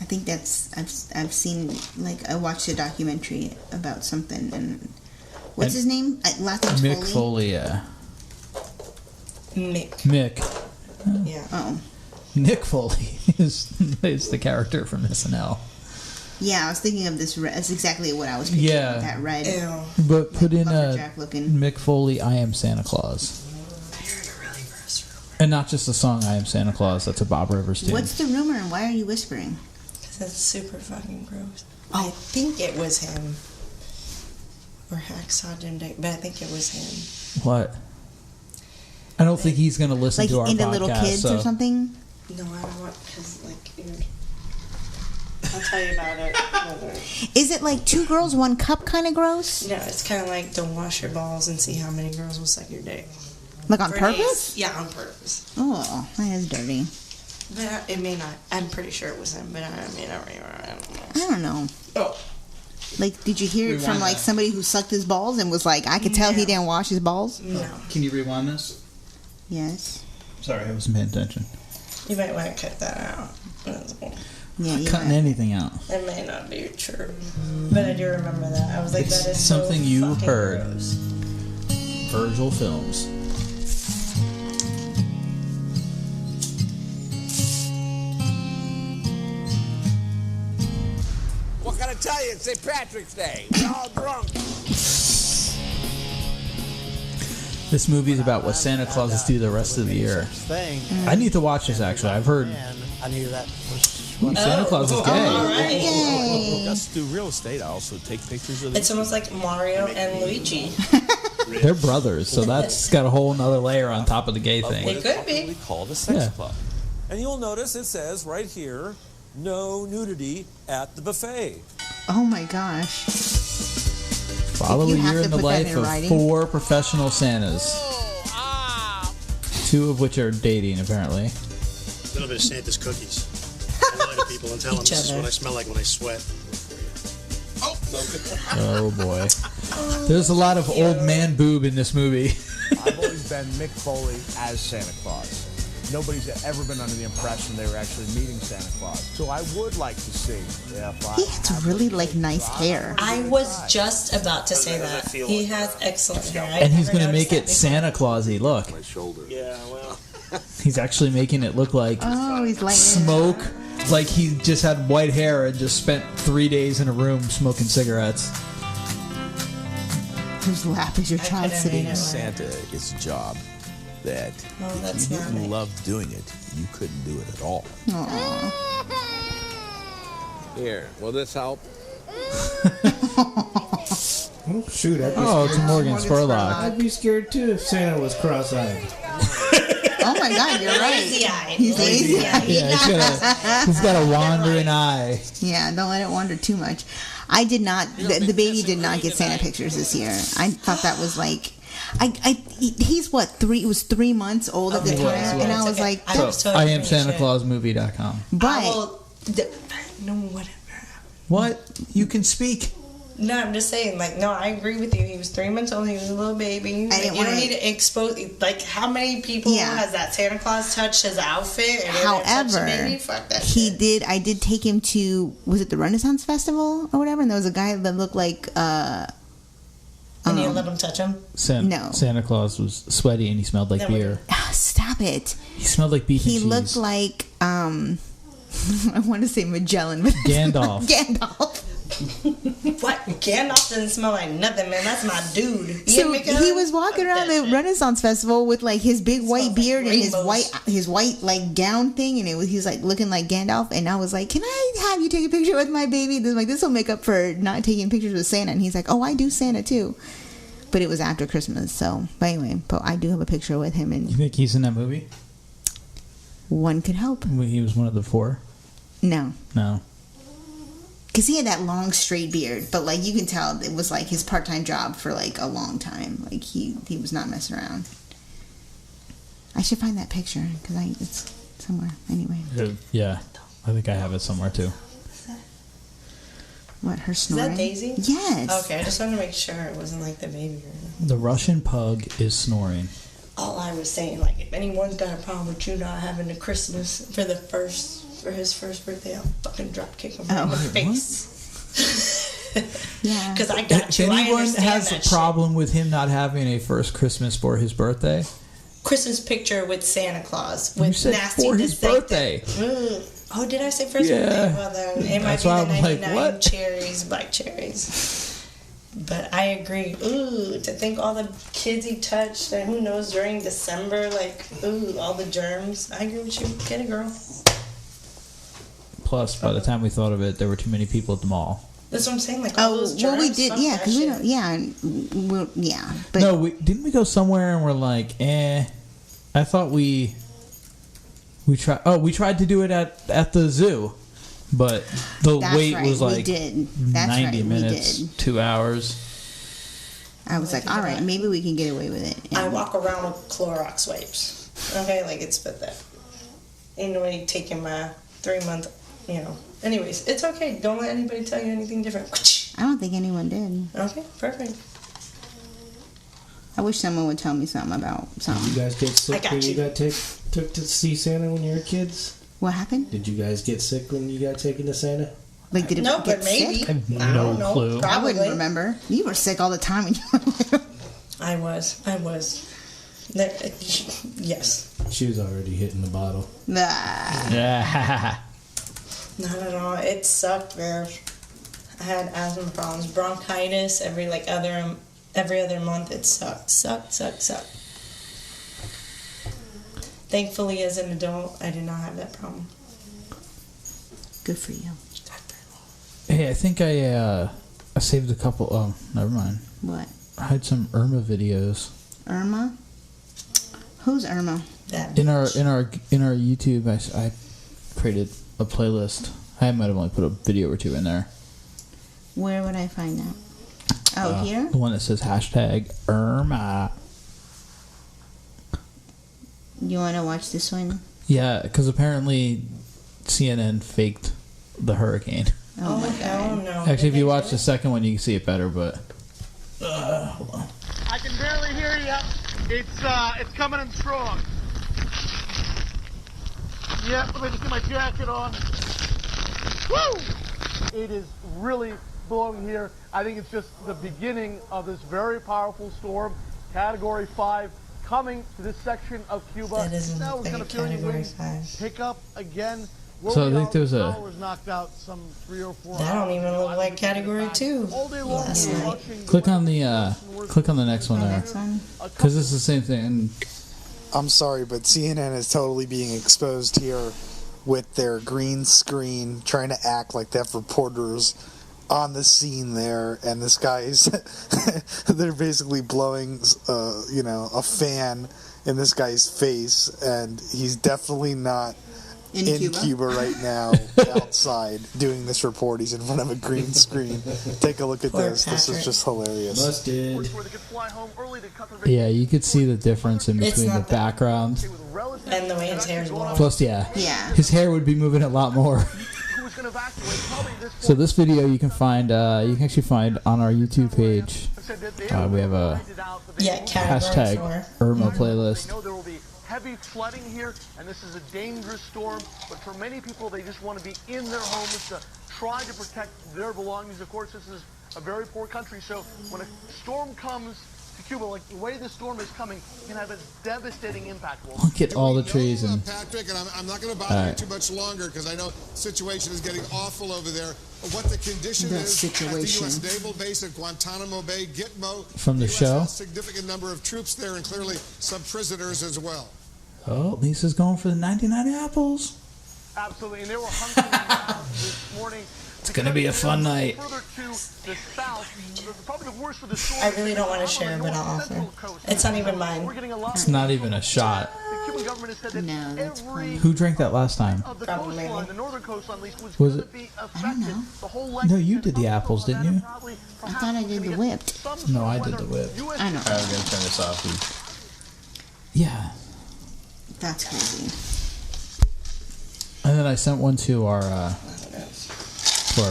I think that's I've seen, like, I watched a documentary about something, and what's his name? Last name's Mick Foley. Yeah. Mick. Yeah. Oh. Nick Foley is the character from SNL. Yeah, I was thinking of this. That's exactly what I was picturing. Yeah. That red. Ew. But put in looking. Mick Foley, "I Am Santa Claus." I heard a really gross rumor. And not just the song "I Am Santa Claus." That's a Bob Rivers tune. What's the rumor, and why are you whispering? Because that's super fucking gross. I think it was him. Or Hacksaw Jim Day, but I think it was him. What? I don't think he's going to listen like to our into podcast. Little Kids or something? No, I don't want, because, like, I'll tell you about it later. Is it like 2 girls, 1 cup kind of gross? No, it's kind of like don't wash your balls and see how many girls will suck your dick. Like on purpose? Yeah, on purpose. Oh, that is dirty. But it may not. I'm pretty sure it was him, but I mean, I I don't know. Oh. Like, did you hear it from, like, somebody who sucked his balls and was like, I could tell he didn't wash his balls? No. Can you rewind this? Yes. Sorry, I wasn't paying attention. You might want to cut that out. Yeah, Not cutting anything out. It may not be true, but I do remember that. I was like, It's that is something so you fucking heard. gross. Virgil Films. What can I tell you? It's St. Patrick's Day. We're all drunk. This movie is about what Santa Clauses do the rest of the year. I need to watch this, actually. I've heard Santa Claus is gay. Just do real estate. I also take pictures of it. It's almost like Mario and Luigi. They're brothers, so that's got a whole nother layer on top of the gay thing. It could be. We call the sex club. And you'll notice it says right here, no nudity at the buffet. Oh my gosh. Follow a You have year to in the put that life in of writing? 4 professional Santas. 2 of which are dating, apparently. A little bit of Santa's cookies. I lie to people and tell them this is what I smell like when I sweat. Oh boy. There's a lot of old man boob in this movie. I've always been Mick Foley as Santa Claus. Nobody's ever been under the impression they were actually meeting Santa Claus. So I would like to see if I... He has really, like, nice hair. I was just about to say that. He has excellent hair. And he's going to make it Santa Clausy. Look. My shoulder. Yeah, well... He's actually making it look like he's lighting smoke. Like he just had white hair and just spent 3 days in a room smoking cigarettes. Whose lap is your child sitting on? Santa is a job that if you didn't love doing it, you couldn't do it at all. Aww. Here, will this help? Oh, shoot. I'd be Oh, scared. it's Morgan Spurlock. I'd be scared too if Santa was cross-eyed. Oh my God, you're right. Lazy-eyed. He's lazy-eyed. Yeah, he's got a wandering eye. Yeah, don't let it wander too much. I did not. The baby did not get Santa pictures this year. I thought that was like, he's what 3? It was 3 months old at the time, and I was like, so, I am SantaClausMovie.com. But no, whatever. What? You can speak. No, I'm just saying, like, no, I agree with you. He was 3 months old. He was a little baby. Like, you don't need to expose. Like, how many people has that Santa Claus touched his outfit? And however, baby? Fuck that he shit. did. I did take him to, was it the Renaissance Festival or whatever? And there was a guy that looked like. And you let him touch him? No. Santa Claus was sweaty and he smelled like beer. Stop it. He smelled like beef and cheese. He looked like I want to say Magellan, but Gandalf. Gandalf. What? Gandalf doesn't smell like nothing, man. That's my dude. So he was walking around the Renaissance Festival with like his big white beard and his white like gown thing, and he was like looking like Gandalf. And I was like, "Can I have you take a picture with my baby?" This will make up for not taking pictures with Santa. And he's like, "Oh, I do Santa too," but it was after Christmas. So, but anyway, I do have a picture with him. And you think he's in that movie? One could hope. He was one of the 4. No. Because he had that long straight beard, but like you can tell it was like his part-time job for like a long time. Like he was not messing around. I should find that picture because it's somewhere anyway. Yeah, I think I have it somewhere too. What, her snoring? Is that Daisy? Yes. Okay, I just wanted to make sure it wasn't like the baby. The Russian pug is snoring. All I was saying, like, if anyone's got a problem with you not having a Christmas for his first birthday, I'll fucking drop kick him in the face. Yeah. Because I got you. If anyone I understand has that a problem with him not having a first Christmas for his birthday, Christmas picture with Santa Claus you with said nasty for his birthday. Oh, did I say first birthday? Well, then it might be the 99 cherries, black cherries. But I agree. Ooh, to think all the kids he touched, and who knows during December, like, ooh, all the germs. I agree with you. Get a girl. Plus, by the time we thought of it, there were too many people at the mall. That's what I'm saying. Like, all those germs. Well, we did, yeah, because we don't, yeah. But no, didn't we go somewhere and we're like, I thought we tried. Oh, we tried to do it at the zoo, but the wait was like 90 minutes, 2 hours. I was like, all right, maybe we can get away with it. I walk around with Clorox wipes. Okay, like it's but that. Ain't nobody taking my 3-month, Anyways, it's okay. Don't let anybody tell you anything different. I don't think anyone did. Okay, perfect. I wish someone would tell me something about something. Did you guys get sick when you got took to see Santa when you were kids? What happened? Did you guys get sick when you got taken to Santa? Like, did it no, get but maybe. sick? I have no clue. I wouldn't remember. You were sick all the time when you were little. I was. Yes. She was already hitting the bottle. Yeah. Not at all. It sucked, man. I had asthma problems, bronchitis every other month. It sucked. Thankfully, as an adult, I did not have that problem. Good for you. Hey, I think I saved a couple. Oh, never mind. What? I had some Irma videos. Irma? Who's Irma? In our YouTube, I created a playlist. I might have only put a video or 2 in there. Where would I find that? Oh, here? The one that says # Irma. You want to watch this one? Yeah, because apparently CNN faked the hurricane. Oh my god. No. Actually, if you watch the second one, you can see it better, but... hold on. I can barely hear you. It's coming in strong. Yeah, let me just get my jacket on. Woo! It is really blowing here. I think it's just the beginning of this very powerful storm, Category 5, coming to this section of Cuba. That isn't now we're going to feel any Category winds 5. pick up again. So I think there's a... Was knocked out some 3 or 4 That don't even look like Category 2 last night. Click on the next one there. Because it's the same thing. I'm sorry, but CNN is totally being exposed here with their green screen, trying to act like they have reporters on the scene there, and this guy's they're basically blowing a fan in this guy's face, and he's definitely not in Cuba right now outside doing this report. He's in front of a green screen. Take a look at this. This is just hilarious. Busted. Yeah, you could see the difference in between the background and the way his hair's blowing. plus his hair would be moving a lot more. So this video you can actually find on our YouTube page. We have a hashtag Irma playlist. Heavy flooding here, and this is a dangerous storm, but for many people, they just want to be in their homes to try to protect their belongings. Of course, this is a very poor country, so when a storm comes to Cuba, like the way the storm is coming, it can have a devastating impact. Look at all the trees and... Patrick, and I'm not going to bother you too much longer because I know the situation is getting awful over there. What the condition is at the U.S. Naval Base at Guantanamo Bay, Gitmo. From the show? A significant number of troops there and clearly some prisoners as well. Oh, Lisa's going for the 99 apples. Absolutely, and they were hunting this morning. It's going to be a fun night. I really don't want to share, but I'll offer. It's not even mine. It's not even a shot. No, that's funny. Who drank that last time? Probably me. Was it? I don't know. No, you did the apples, didn't you? I thought I did the whipped. No, I did the whipped. I know. Alright, we're going to turn this off. Yeah. That's crazy. And then I sent one to our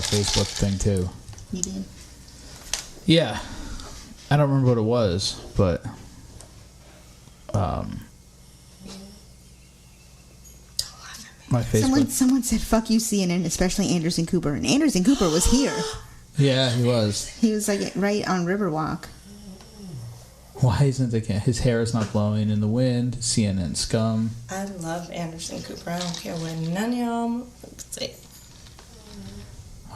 Facebook thing too. You did? Yeah. I don't remember what it was, but my Facebook. Someone said "fuck you, CNN," especially Anderson Cooper, and Anderson Cooper was here. Yeah, he was. He was like right on Riverwalk. Why isn't his hair is not blowing in the wind? CNN scum. I love Anderson Cooper. I don't care what none of y'all say.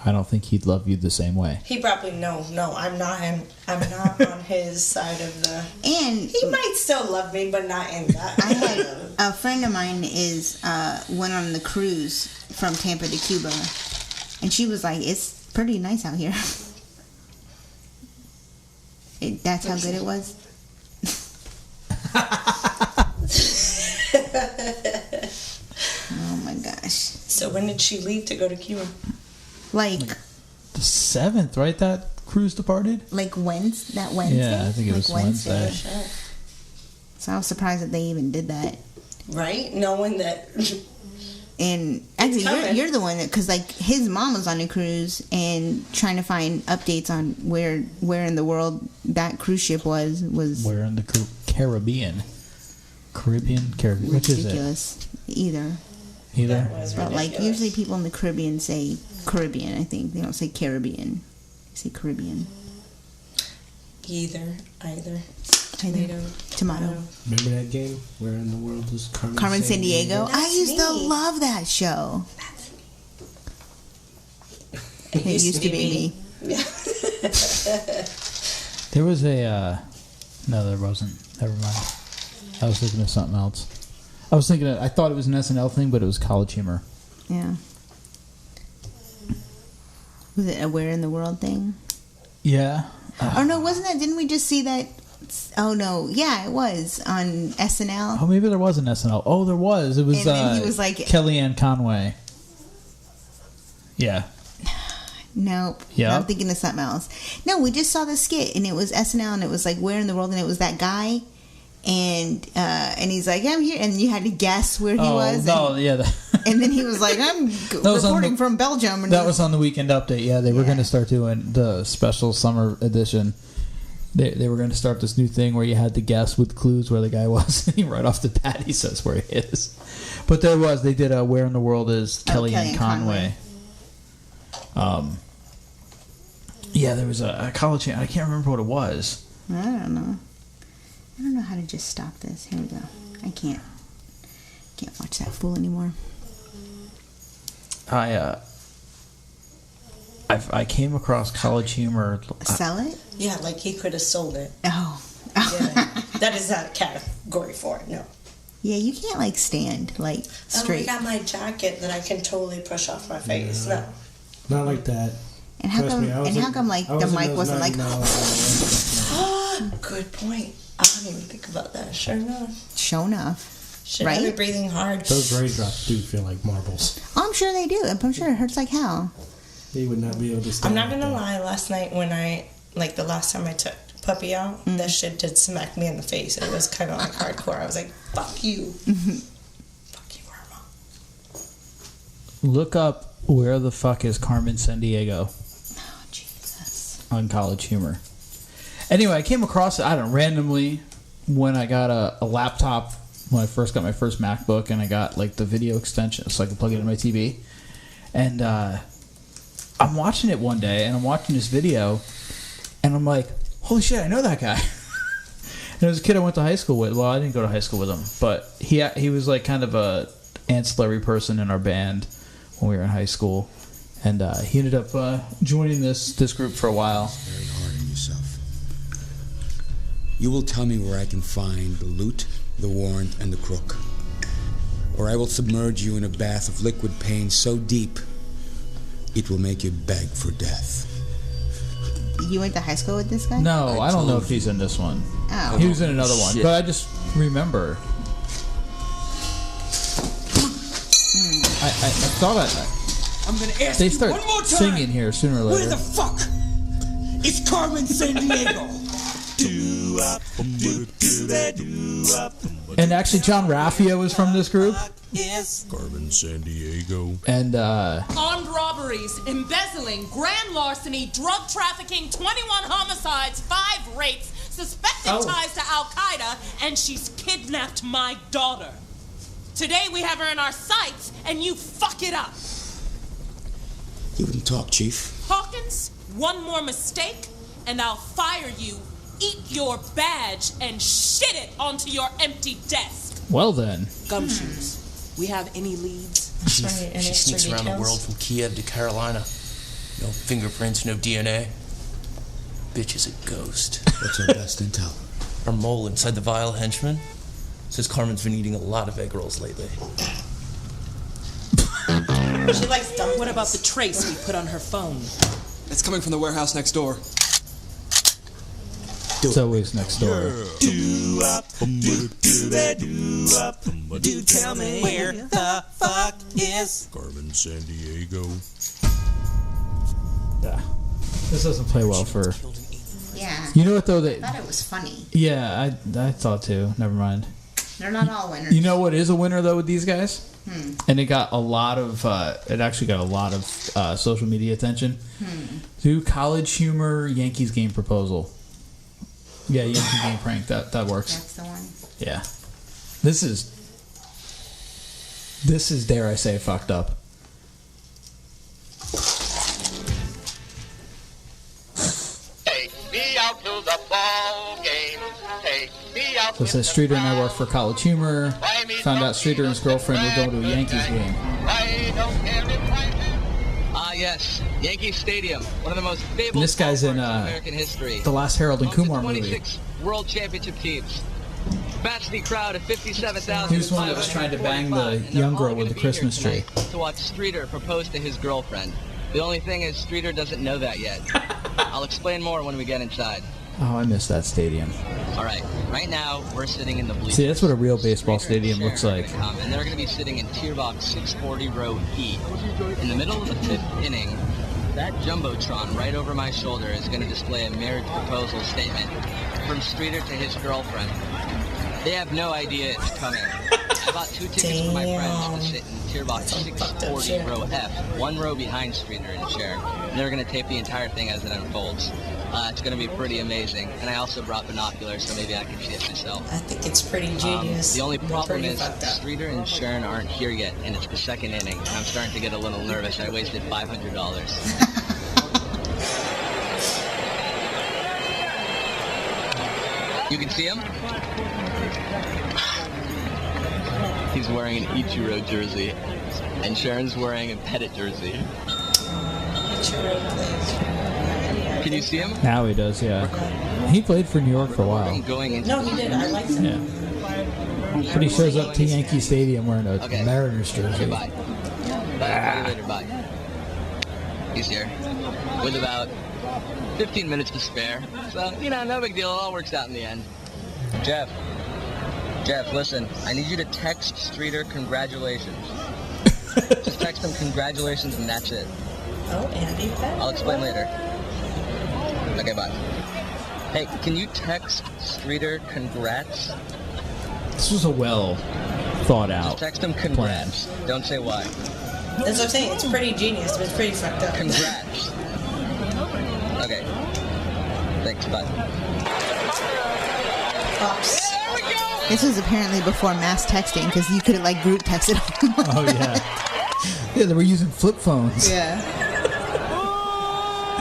I don't think he'd love you the same way. He probably no. I'm not him. I'm not on his side of the. And he might still love me, but not in that. I had a friend of mine went on the cruise from Tampa to Cuba, and she was like, "It's pretty nice out here." That's how good it was. Oh my gosh. So when did she leave to go to Cuba? Like the 7th, right? That cruise departed? Like that Wednesday? Yeah, I think it was Wednesday. So I was surprised that they even did that. Right? Knowing that. And actually, you're the one that, because like his mom was on a cruise and trying to find updates on where in the world that cruise ship was. Where in the Caribbean? Which is it? Either. But like usually people in the Caribbean say Caribbean. I think they don't say Caribbean. They say Caribbean. Either. Tomato. Remember that game? Where in the world was Carmen Sandiego? I used to love that show. It used to be me. There was a... no, there wasn't. Never mind. I was thinking of something else. I thought it was an SNL thing, but it was College Humor. Yeah. Was it a Where in the World thing? Yeah. Oh no, wasn't that? Didn't we just see that? Oh no, yeah, it was on SNL. Oh, maybe there was an SNL. Oh, there was. It was. And he was like Kellyanne Conway. Yeah. Nope. Yeah. I'm thinking of something else. No, we just saw the skit, and it was SNL, and it was like Where in the World, and it was that guy, And he's like, I'm here, and you had to guess where he was. No, and then he was like, I'm reporting from Belgium. And that was on the Weekend Update. Yeah, they were going to start doing the special summer edition. They were going to start this new thing where you had to guess with clues where the guy was. And right off the bat, he says where he is. But they did a Where in the World is Kellyanne Conway. Yeah, there was a college. I can't remember what it was. I don't know. I don't know how to just stop this. Here we go. I can't watch that fool anymore. I came across College Humor. Sell it? Yeah, like he could have sold it. Oh. Yeah, that is not a category for it. No. Yeah, you can't like stand like straight. I got my jacket that I can totally push off my face. No. Not like that. And how come like the mic wasn't like? Good point. I didn't even think about that. Sure enough. Right? I be breathing hard. Those raindrops do feel like marbles. Oh, I'm sure they do. I'm sure it hurts like hell. He would not be able to stand. I'm not gonna lie. Last night when the last time I took Puppy out, that shit did smack me in the face. It was kind of like hardcore. I was like, "Fuck you, fuck you, Irma." Look up where the fuck is Carmen Sandiego. Oh Jesus. On College Humor. Anyway, I came across it, randomly when I got a laptop, when I first got my first MacBook, and I got like the video extension so I could plug it into my TV. And I'm watching it one day, and I'm watching this video, and I'm like, holy shit, I know that guy. And it was a kid I went to high school with. Well, I didn't go to high school with him, but he was like kind of a ancillary person in our band when we were in high school. And he ended up joining this group for a while. Very hard on yourself. You will tell me where I can find the loot, the warrant, and the crook. Or I will submerge you in a bath of liquid pain so deep, it will make you beg for death. You went to high school with this guy? No, I don't know if he's in this one. Oh. He was in another one, but I just remember. I thought I'm gonna ask they you start one more time. singing here sooner or later. Where the fuck is Carmen Sandiego? And actually, John Raffia was from this group. Yes. Carmen Sandiego. And armed robberies, embezzling, grand larceny, drug trafficking, 21 homicides, 5 rapes, suspected ties to Al Qaeda, and she's kidnapped my daughter. Today we have her in our sights, and you fuck it up. You wouldn't talk, Chief. Hawkins, one more mistake, and I'll fire you, eat your badge, and shit it onto your empty desk. Well then. Gumshoes. We have any leads? She sneaks around the world from Kiev to Carolina. No fingerprints, no DNA. Bitch is a ghost. What's our best intel? Our mole inside the Vile henchman says Carmen's been eating a lot of egg rolls lately. She likes dumplings. What about the trace we put on her phone? It's coming from the warehouse next door. It's always next door. Do tell me where the fuck is Carmen Sandiego. Yeah. This doesn't play well for. Yeah. You know what though? I thought it was funny. Yeah, I thought too. Never mind. They're not all winners. You know what is a winner though with these guys? And it got a lot of. It actually got a lot of social media attention. Do College Humor Yankees game proposal. Yeah, Yankee game prank. That works. That's the one. Yeah. This is dare I say fucked up. Take me out to the ball game. Take me out. So it says Streeter and I work for College Humor. Found out Streeter and his girlfriend were going to a Yankees game. Yes, Yankee Stadium, one of the most fabled And this guy's in American history. the last Harold and Kumar movie. 26 World Championship teams. Capacity crowd of 57,000. He was the one that was trying to bang the young girl with the Christmas tree. To watch Streeter propose to his girlfriend. The only thing is, Streeter doesn't know that yet. I'll explain more when we get inside. Oh, I miss that stadium. All right, right now we're sitting in the bleachers. See, that's what a real baseball stadium looks like. And they're going to be sitting in tier box 640 row E. In the middle of the 5th inning, that jumbotron right over my shoulder is going to display a marriage proposal statement from Streeter to his girlfriend. They have no idea it's coming. I bought 2 tickets for my friends to sit in tier box 640 row F, 1 row behind Streeter and Sharon. And they're going to tape the entire thing as it unfolds. It's going to be pretty amazing. And I also brought binoculars, so maybe I can see it myself. I think it's pretty genius. The only problem is Streeter and Sharon aren't here yet, and it's the 2nd inning. And I'm starting to get a little nervous. I wasted $500. You can see him? He's wearing an Ichiro jersey, and Sharon's wearing a Pettit jersey. Can you see him? Now he does, yeah. He played for New York for a while. No, he did. I like him. Yeah. But he shows up to Yankee Stadium wearing a Mariners jersey. Bye. Later, bye. He's here. With about 15 minutes to spare. So, no big deal. It all works out in the end. Jeff, listen. I need you to text Streeter congratulations. Just text him congratulations and that's it. Oh, Andy. I'll explain later. Okay, bye. Hey, can you text Streeter congrats? This was a well thought out. Just text him congrats. Plan. Don't say why. That's what I'm saying. It's pretty genius, but it's pretty fucked up. Congrats. Okay. Thanks, bye. Pops. This was apparently before mass texting, because you could have like group texted. Oh yeah. Yeah, they were using flip phones. Yeah.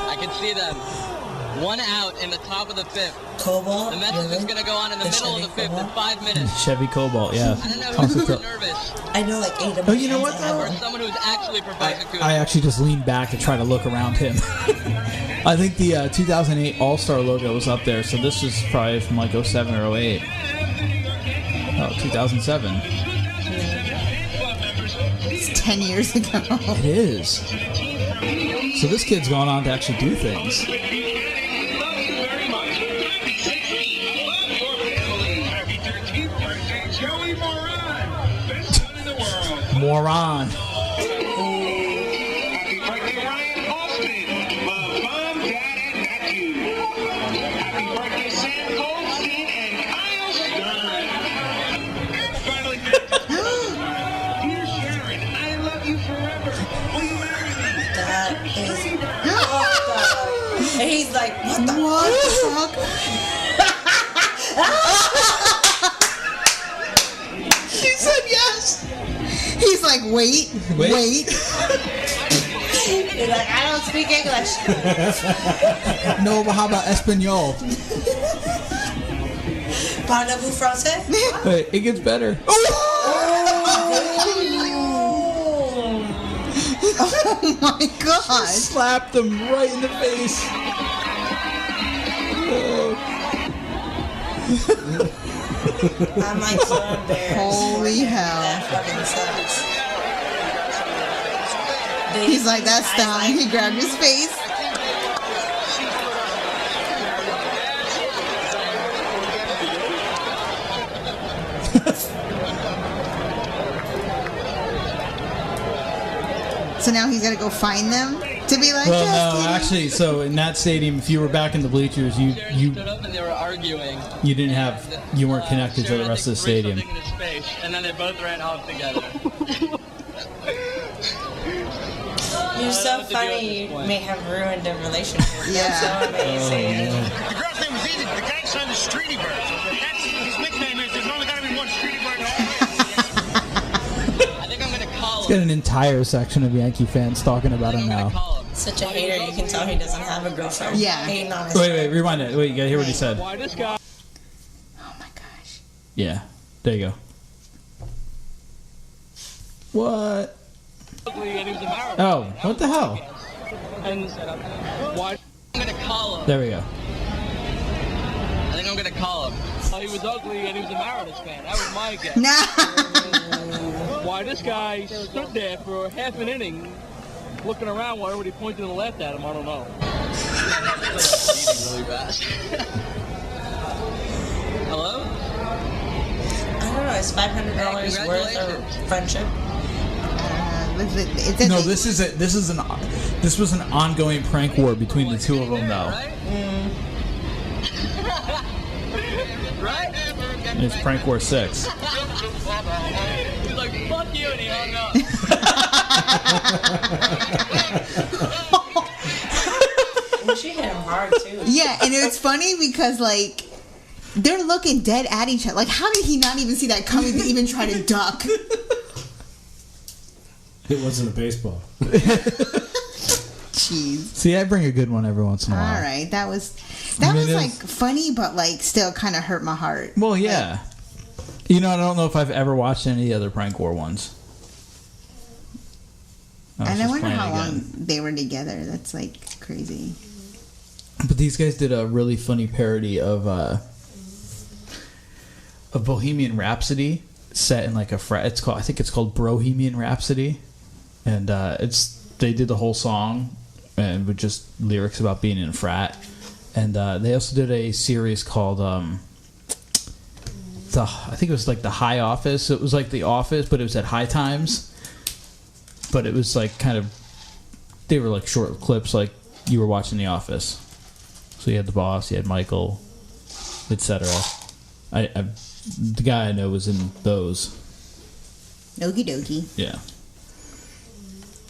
I can see them. 1 out in the top of the 5th. Cobalt. The message is going to go on in the middle of the 5th in 5 minutes. Chevy Cobalt, yeah. I don't know who's super nervous. I know like 8 of them. Oh, you know what though? Or someone who's actually proposing to I actually just leaned back to try to look around him. I think the 2008 All-Star logo was up there, so this is probably from like 07 or 08. Oh, 2007. It's 10 years ago. It is. So this kid's gone on to actually do things. Moron. And he's like, what the fuck? She said yes. He's like, wait. He's like, I don't speak English. No, but how about Espanol? Parlez-vous français? Hey, it gets better. Oh my gosh. She slapped him right in the face. I'm like so embarrassed. Holy hell. That fucking sucks. He's like, that's down. He grabbed his face. So now he's got to go find them to be like, well, no, actually, so in that stadium, if you were back in the bleachers, you stood up and they were arguing. You weren't connected to the rest of the stadium. And then they both ran off together. You're so funny. You may have ruined a relationship. Yeah. That's so amazing. The girl's name was Edith. The guy's son is Streety Bird. That's his nickname is. There's only got to be one Streety Bird. I think I'm going to call It's got an entire section of Yankee fans talking about him now. Such a hater. You can tell he doesn't have a girlfriend. Yeah. Hating on his Wait, rewind it. Wait, you gotta hear what he said. Why this guy? Oh my gosh. Yeah, there you go. What? Oh, what the hell? And why? I'm going to call him. There we go. I think I'm going to call him. Oh, he was ugly and he was a Mariners fan. That was my guess. Why this guy stood there for half an inning looking around while everybody pointed and laughed at him, I don't know. Really fast. Hello? I don't know. It's $500 worth of friendship. No, this was an ongoing prank war between the two of them, though. Right? And it's Prank War 6. He's like, fuck you, and he hung up. Well, she hit him hard, too. Yeah, and it's funny because, like, they're looking dead at each other. Like, how did he not even see that coming to even try to duck? It wasn't a baseball. Jeez. See, I bring a good one every once in a while. All right, that was like funny, but like still kind of hurt my heart. Well, yeah. You know, I don't know if I've ever watched any other Prank War ones. And I wonder how long they were together. That's like crazy. But these guys did a really funny parody of Bohemian Rhapsody set in like a frat. I think it's called Brohemian Rhapsody, and they did the whole song and with just lyrics about being in a frat. And they also did a series called I think it was like the High Office. It was like The Office, but it was at high times. But it was like kind of, they were like short clips, like you were watching The Office. So you had the boss, you had Michael, etc. The guy I know was in those. Okie dokie. Yeah.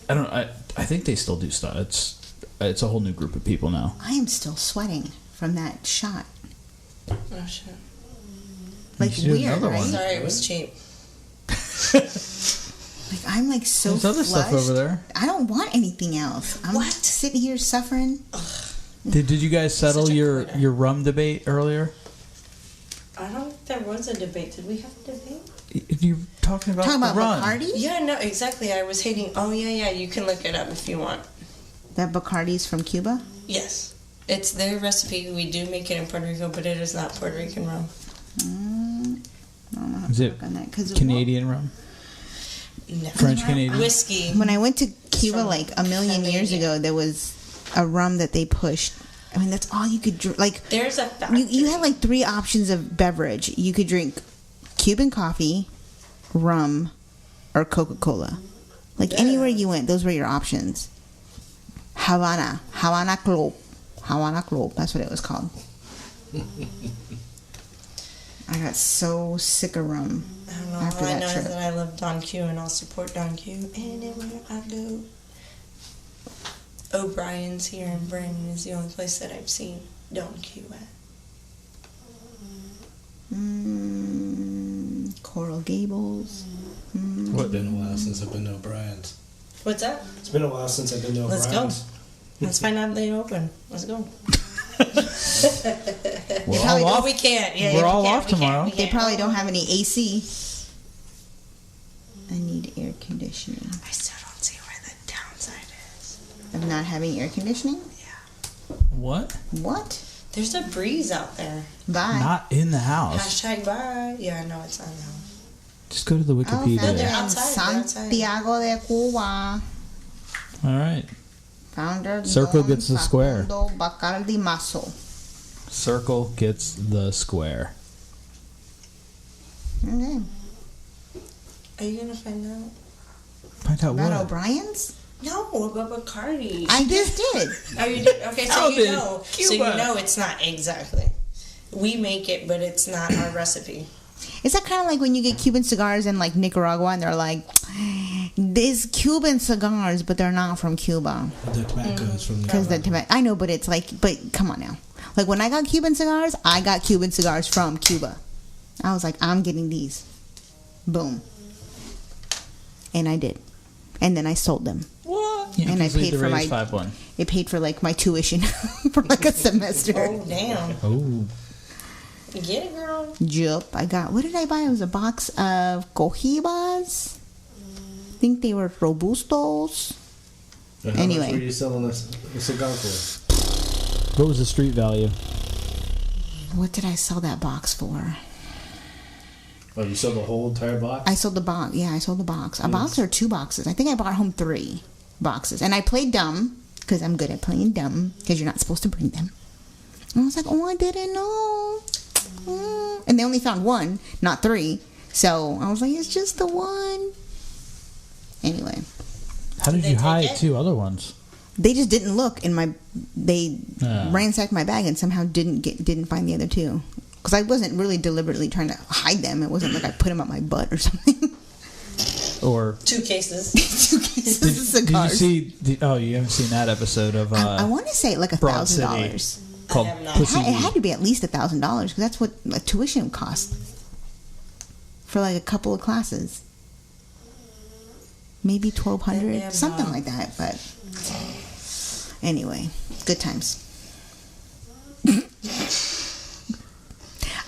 I think they still do stuff. It's a whole new group of people now. I am still sweating from that shot. Oh, shit. Like, weird, right? Sorry, it was cheap. Like, I'm like so There's other stuff flushed. over there. I don't want anything else. I'm sitting here suffering. Did you guys settle your rum debate earlier? I don't think there was a debate. Did we have a debate? You're talking about the rum. Bacardi? Yeah, no, exactly. I was hating. Oh, yeah. You can look it up if you want. That Bacardi's from Cuba? Yes. It's their recipe. We do make it in Puerto Rico, but it is not Puerto Rican rum. I don't know how Is to it work on that. 'Cause Canadian rum? No. French Canadian? Whiskey. When I went to Cuba like a million years ago, there was a rum that they pushed. I mean, that's all you could drink. Like, there's a you had like 3 options of beverage. You could drink Cuban coffee, rum, or Coca-Cola. Like, anywhere you went, those were your options. Havana Club. That's what it was called. I got so sick of rum after All I that know trip. is that I love Don Q, and I'll support Don Q anywhere I go. O'Brien's here in Brandon is the only place that I've seen Don Q at. Coral Gables. It's been a while since I've been to O'Brien's. What's that? It's been a while since I've been to Let's O'Brien's. go. Let's find out if they open. Let's go. We're all off. We can't. Yeah, We're we all can't, off we can't, tomorrow. we They can't. probably don't have any AC. I need air conditioning. I still don't see where the downside is. Of not having air conditioning? What? What? There's a breeze out there. Bye. Not in the house. Hashtag bye. Yeah, no, it's not in the house. Just go to the Wikipedia. Found her in outside. Santiago de Cuba. All right. Found her. Circle Don gets the square. Facundo Bacardi Maso. Circle gets the square. Okay. Are you gonna find out? Find out About what? O'Brien's? No, about Bacardi. I just did. Oh, you did? Okay, so How you did know. So Cuba? you know it's not exactly. We make it, but it's not our recipe. Is that kind of like when you get Cuban cigars in like Nicaragua and they're like, these Cuban cigars, but they're not from Cuba. The tobacco is from Because the tobacco. I know, but it's like, but come on now. Like when I got Cuban cigars, I got Cuban cigars from Cuba. I was like, I'm getting these. Boom. And I did. And then I sold them. What? And I paid for my. 5-1. It paid for like my tuition for like a semester. Oh, damn. Oh. Get it, girl. Yup. I got, what did I buy? It was a box of Cojibas. I think they were Robustos. How much Anyway. were you selling a cigar for? What was the street value? What did I sell that box for? Oh, you sold the whole entire box? I sold the box. Yeah, I sold the box. A box or 2 boxes. I think I brought home 3 boxes. And I played dumb, because I'm good at playing dumb, because you're not supposed to bring them. And I was like, oh, I didn't know. And they only found 1, not 3. So I was like, it's just the 1. Anyway. How did you hide 2 other ones? They just didn't look in my. They ransacked my bag and somehow didn't find the other 2. Because I wasn't really deliberately trying to hide them. It wasn't like I put them up my butt or something. Or 2 cases. 2 cases of cigars. Did you see? You haven't seen that episode of? I want to say like Broad City $1,000. called Pussy. It had to be at least $1,000 because that's what a tuition cost for like a couple of classes. Maybe $1,200, something like that. But anyway, good times.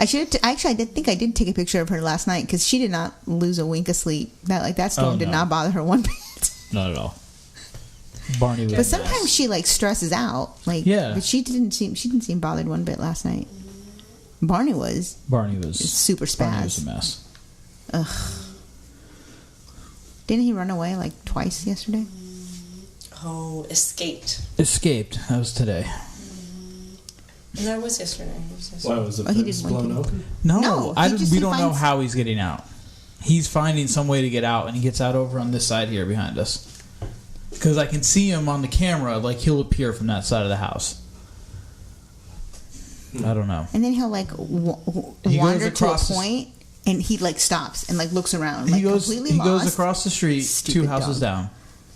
I think I did take a picture of her last night because she did not lose a wink of sleep. That storm did not bother her one bit. Not at all. Barney was. But sometimes she like stresses out. Like, yeah. But she didn't seem bothered one bit last night. Barney was super spaz. Barney was a mess. Ugh. Didn't he run away like twice yesterday? Oh, escaped. That was today. That was yesterday. Why was the fence blown open? No, we don't know how he's getting out. He's finding some way to get out, and he gets out over on this side here behind us. Because I can see him on the camera, like he'll appear from that side of the house. I don't know. And then he'll like wander to a point, and he like stops and like looks around. Like, completely lost. He goes across the street, Stupid 2 houses dog. down.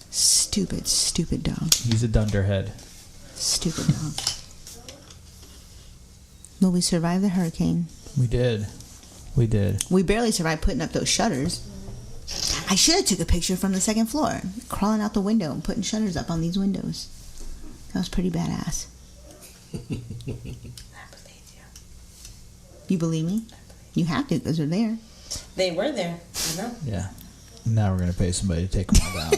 Stupid dog. He's a dunderhead. Stupid dog. Well, we survived the hurricane. We did. We barely survived putting up those shutters. I should have took a picture from the 2nd floor, crawling out the window and putting shutters up on these windows. That was pretty badass. I believe you. You believe me? You have to because they're there. They were there. I know. Yeah. Now we're gonna pay somebody to take them all down.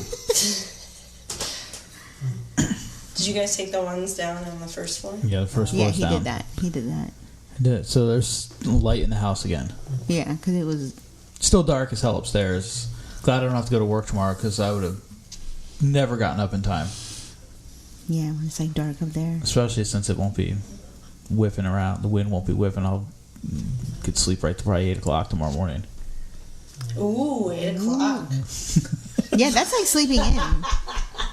Did you guys take the ones down on the 1st floor? Yeah, the 1st floor's down. He did that. So there's light in the house again. Yeah, because it was still dark as hell upstairs. Glad I don't have to go to work tomorrow because I would have never gotten up in time. Yeah, when it's like dark up there. Especially since it won't be whiffing around. The wind won't be whiffing. I'll could sleep right to probably 8 o'clock tomorrow morning. Ooh, 8 o'clock. Yeah, that's like sleeping in.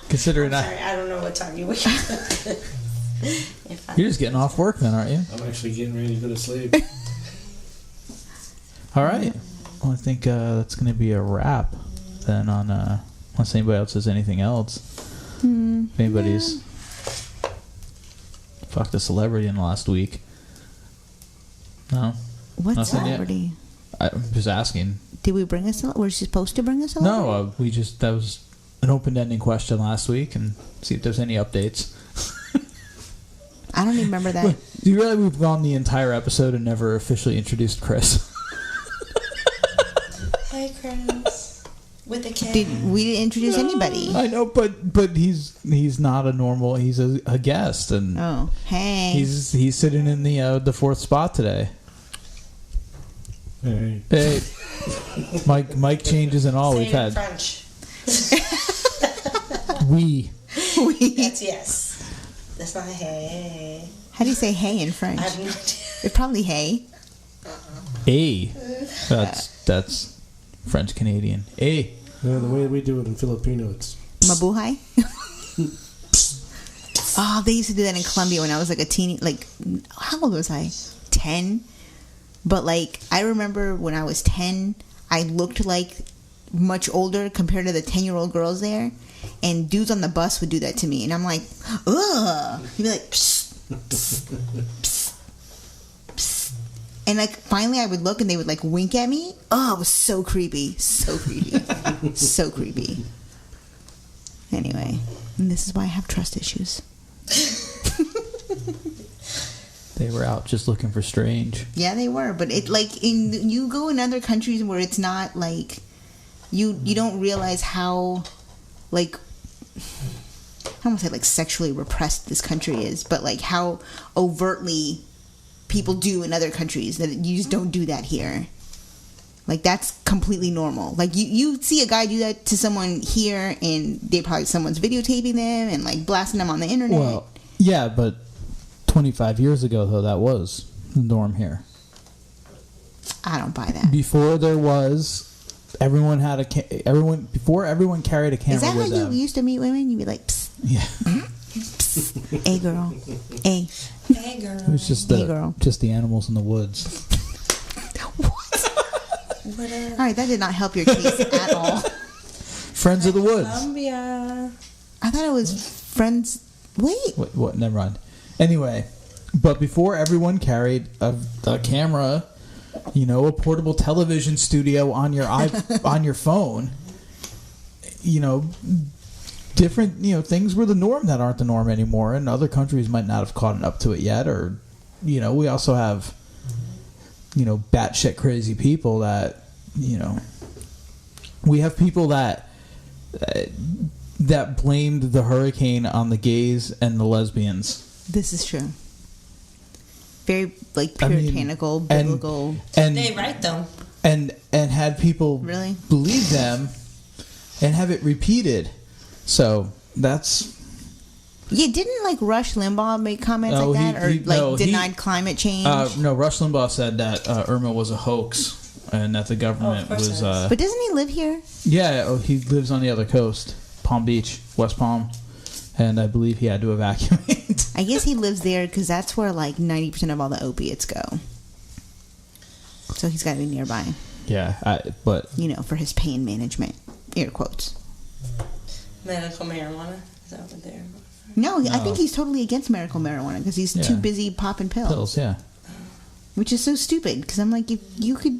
Considering I don't know what time you wake up. You're just getting off work then, aren't you? I'm actually getting ready to go to sleep. All right. Well, I think that's going to be a wrap then on unless anybody else has anything else. If anybody's fucked a celebrity in the last week. No. What Nothing celebrity? Yet. I'm just asking. Did we bring us? Were you supposed to bring us? No, that was an open-ending question last week, and see if there's any updates. I don't even remember that. Wait, do you realize we've gone the entire episode and never officially introduced Kris? Hey, Kris. With the kid. We didn't introduce anybody. I know, but he's not a normal. He's a guest, and hey, he's sitting in the 4th spot today. Hey. Mike changes and all. Say We've it in had French. We. That's yes. That's not hey. How do you say hey in French? I have no idea. It's probably hey. Hey. That's French Canadian. Hey. No, the way we do it in Filipino, it's Mabuhay. Oh, they used to do that in Colombia when I was like a teeny. Like, how old was I? 10. But like, I remember when I was 10, I looked like much older compared to the 10-year-old girls there, and dudes on the bus would do that to me, and I'm like, ugh. He'd be like, psst, psst, psst, psst. And like finally I would look and they would like wink at me. Oh, it was so creepy, so creepy. So creepy. Anyway, and this is why I have trust issues. They were out just looking for strange. Yeah, they were, but it like you go in other countries where it's not like you don't realize how like I don't want to say like sexually repressed this country is, but like how overtly people do in other countries that you just don't do that here. Like that's completely normal. Like you see a guy do that to someone here, and someone's videotaping them and like blasting them on the internet. Well, yeah, but 25 years ago though, that was the norm here. I don't buy that. Before there was, everyone everyone carried a camera. Is that with how them. you used to meet women? You'd be like, psst. Yeah. Psst. Hey girl. Hey. Hey girl. It was just the animals in the woods. All right, that did not help your case at all. Friends of the Woods. Columbia. I thought it was Friends. Wait, what? Never mind. Anyway, but before everyone carried a camera, a portable television studio on your on your phone, different things were the norm that aren't the norm anymore, and other countries might not have caught up to it yet, or we also have batshit crazy people that we have people that blamed the hurricane on the gays and the lesbians. This is true. Very puritanical, biblical. And they right though. And had people really believe them and have it repeated. So that's. Yeah, didn't Rush Limbaugh make comments like that, or denied climate change? No, Rush Limbaugh said that Irma was a hoax and that the government was. But doesn't he live here? Yeah, he lives on the other coast, Palm Beach, West Palm, and I believe he had to evacuate. I guess he lives there because that's where 90% of all the opiates go. So he's got to be nearby. Yeah, but for his pain management, air quotes. Medical marijuana, is that what they're? No, I think he's totally against medical marijuana because he's too busy popping pills. Pills, yeah. Which is so stupid because I'm like, if you could,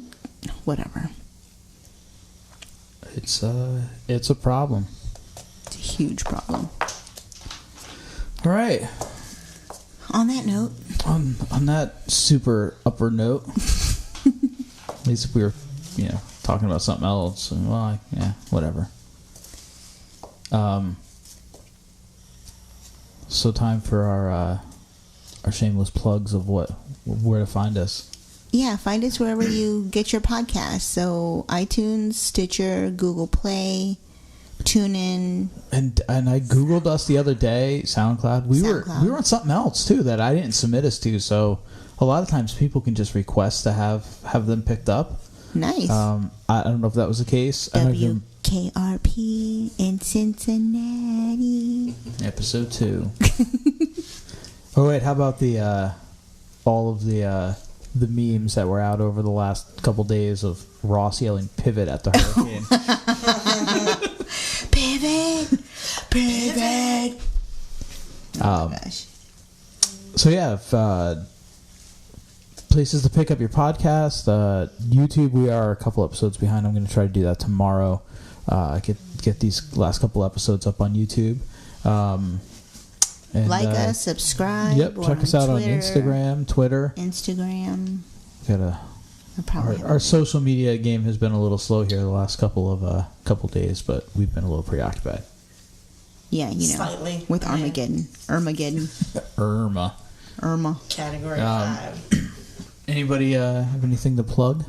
whatever. It's a problem. It's a huge problem. All right. On that note. On that super upper note. At least if we were, talking about something else. Well, yeah, whatever. So time for our shameless plugs of where to find us. Yeah, find us wherever you get your podcasts. So iTunes, Stitcher, Google Play, TuneIn. And I Googled us the other day, SoundCloud. We were on something else too that I didn't submit us to. So a lot of times people can just request to have them picked up. Nice. I don't know if that was the case. WKRP in Cincinnati. Episode 2. Oh wait, how about all of the memes that were out over the last couple days of Ross yelling "pivot" at the hurricane? Pivot. Oh gosh. So yeah, places to pick up your podcast. YouTube, we are a couple episodes behind. I'm going to try to do that tomorrow. Get these last couple episodes up on YouTube. And, us, subscribe. Yep, check us out on Instagram, Twitter. Our social media game has been a little slow here the last couple days, but we've been a little preoccupied. Yeah, slightly with Armageddon, Irma. Category 5. Anybody have anything to plug?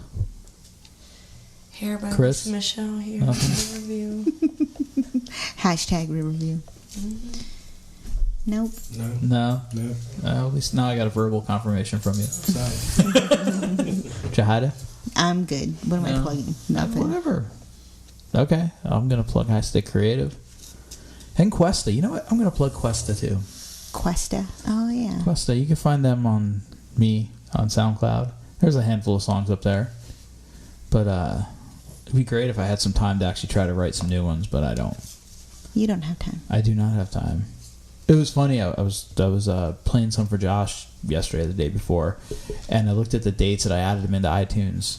Hair by Kris? Michelle here. Review. Hashtag review. Nope. No. At least now I got a verbal confirmation from you. Yajaira? I'm good. What am I plugging? Nothing. Whatever. Okay. I'm going to plug High Stick Creative. And Questa. You know what? I'm going to plug Questa too. Questa? Oh, yeah. Questa. You can find them on SoundCloud. There's a handful of songs up there. But it'd be great if I had some time to actually try to write some new ones, but I don't. You don't have time. I do not have time. It was funny. I was playing some for Josh yesterday, the day before, and I looked at the dates that I added him into iTunes.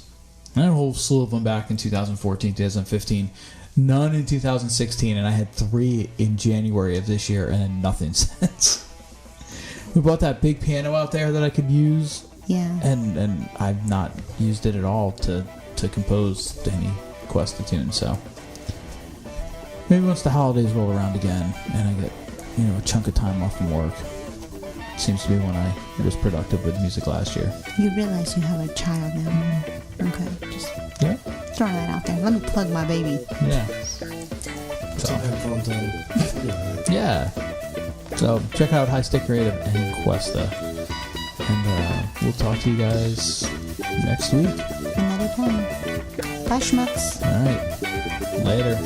And I had a whole slew of them back in 2014, 2015, none in 2016, and I had 3 in January of this year, and then nothing since. We bought that big piano out there that I could use. Yeah. And I've not used it at all to compose any Questa tunes. So maybe once the holidays roll around again, and I get a chunk of time off from work. Seems to be when I was productive with music last year. You realize you have a child now. Okay, just throwing that out there. Let me plug my baby. Yeah. Yeah. So check out High Stick Creative and Questa. And we'll talk to you guys next week. Another time. Bye, Schmucks. All right. Later.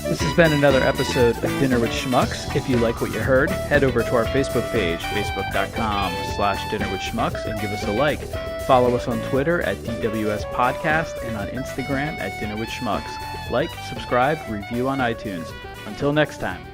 This is has been another episode of Dinner with Schmucks. If you like what you heard, head over to our Facebook page, facebook.com/dinnerwithschmucks, and give us a like. Follow us on Twitter at DWS Podcast and on Instagram at Dinner with Schmucks. Like, subscribe, review on iTunes. Until next time.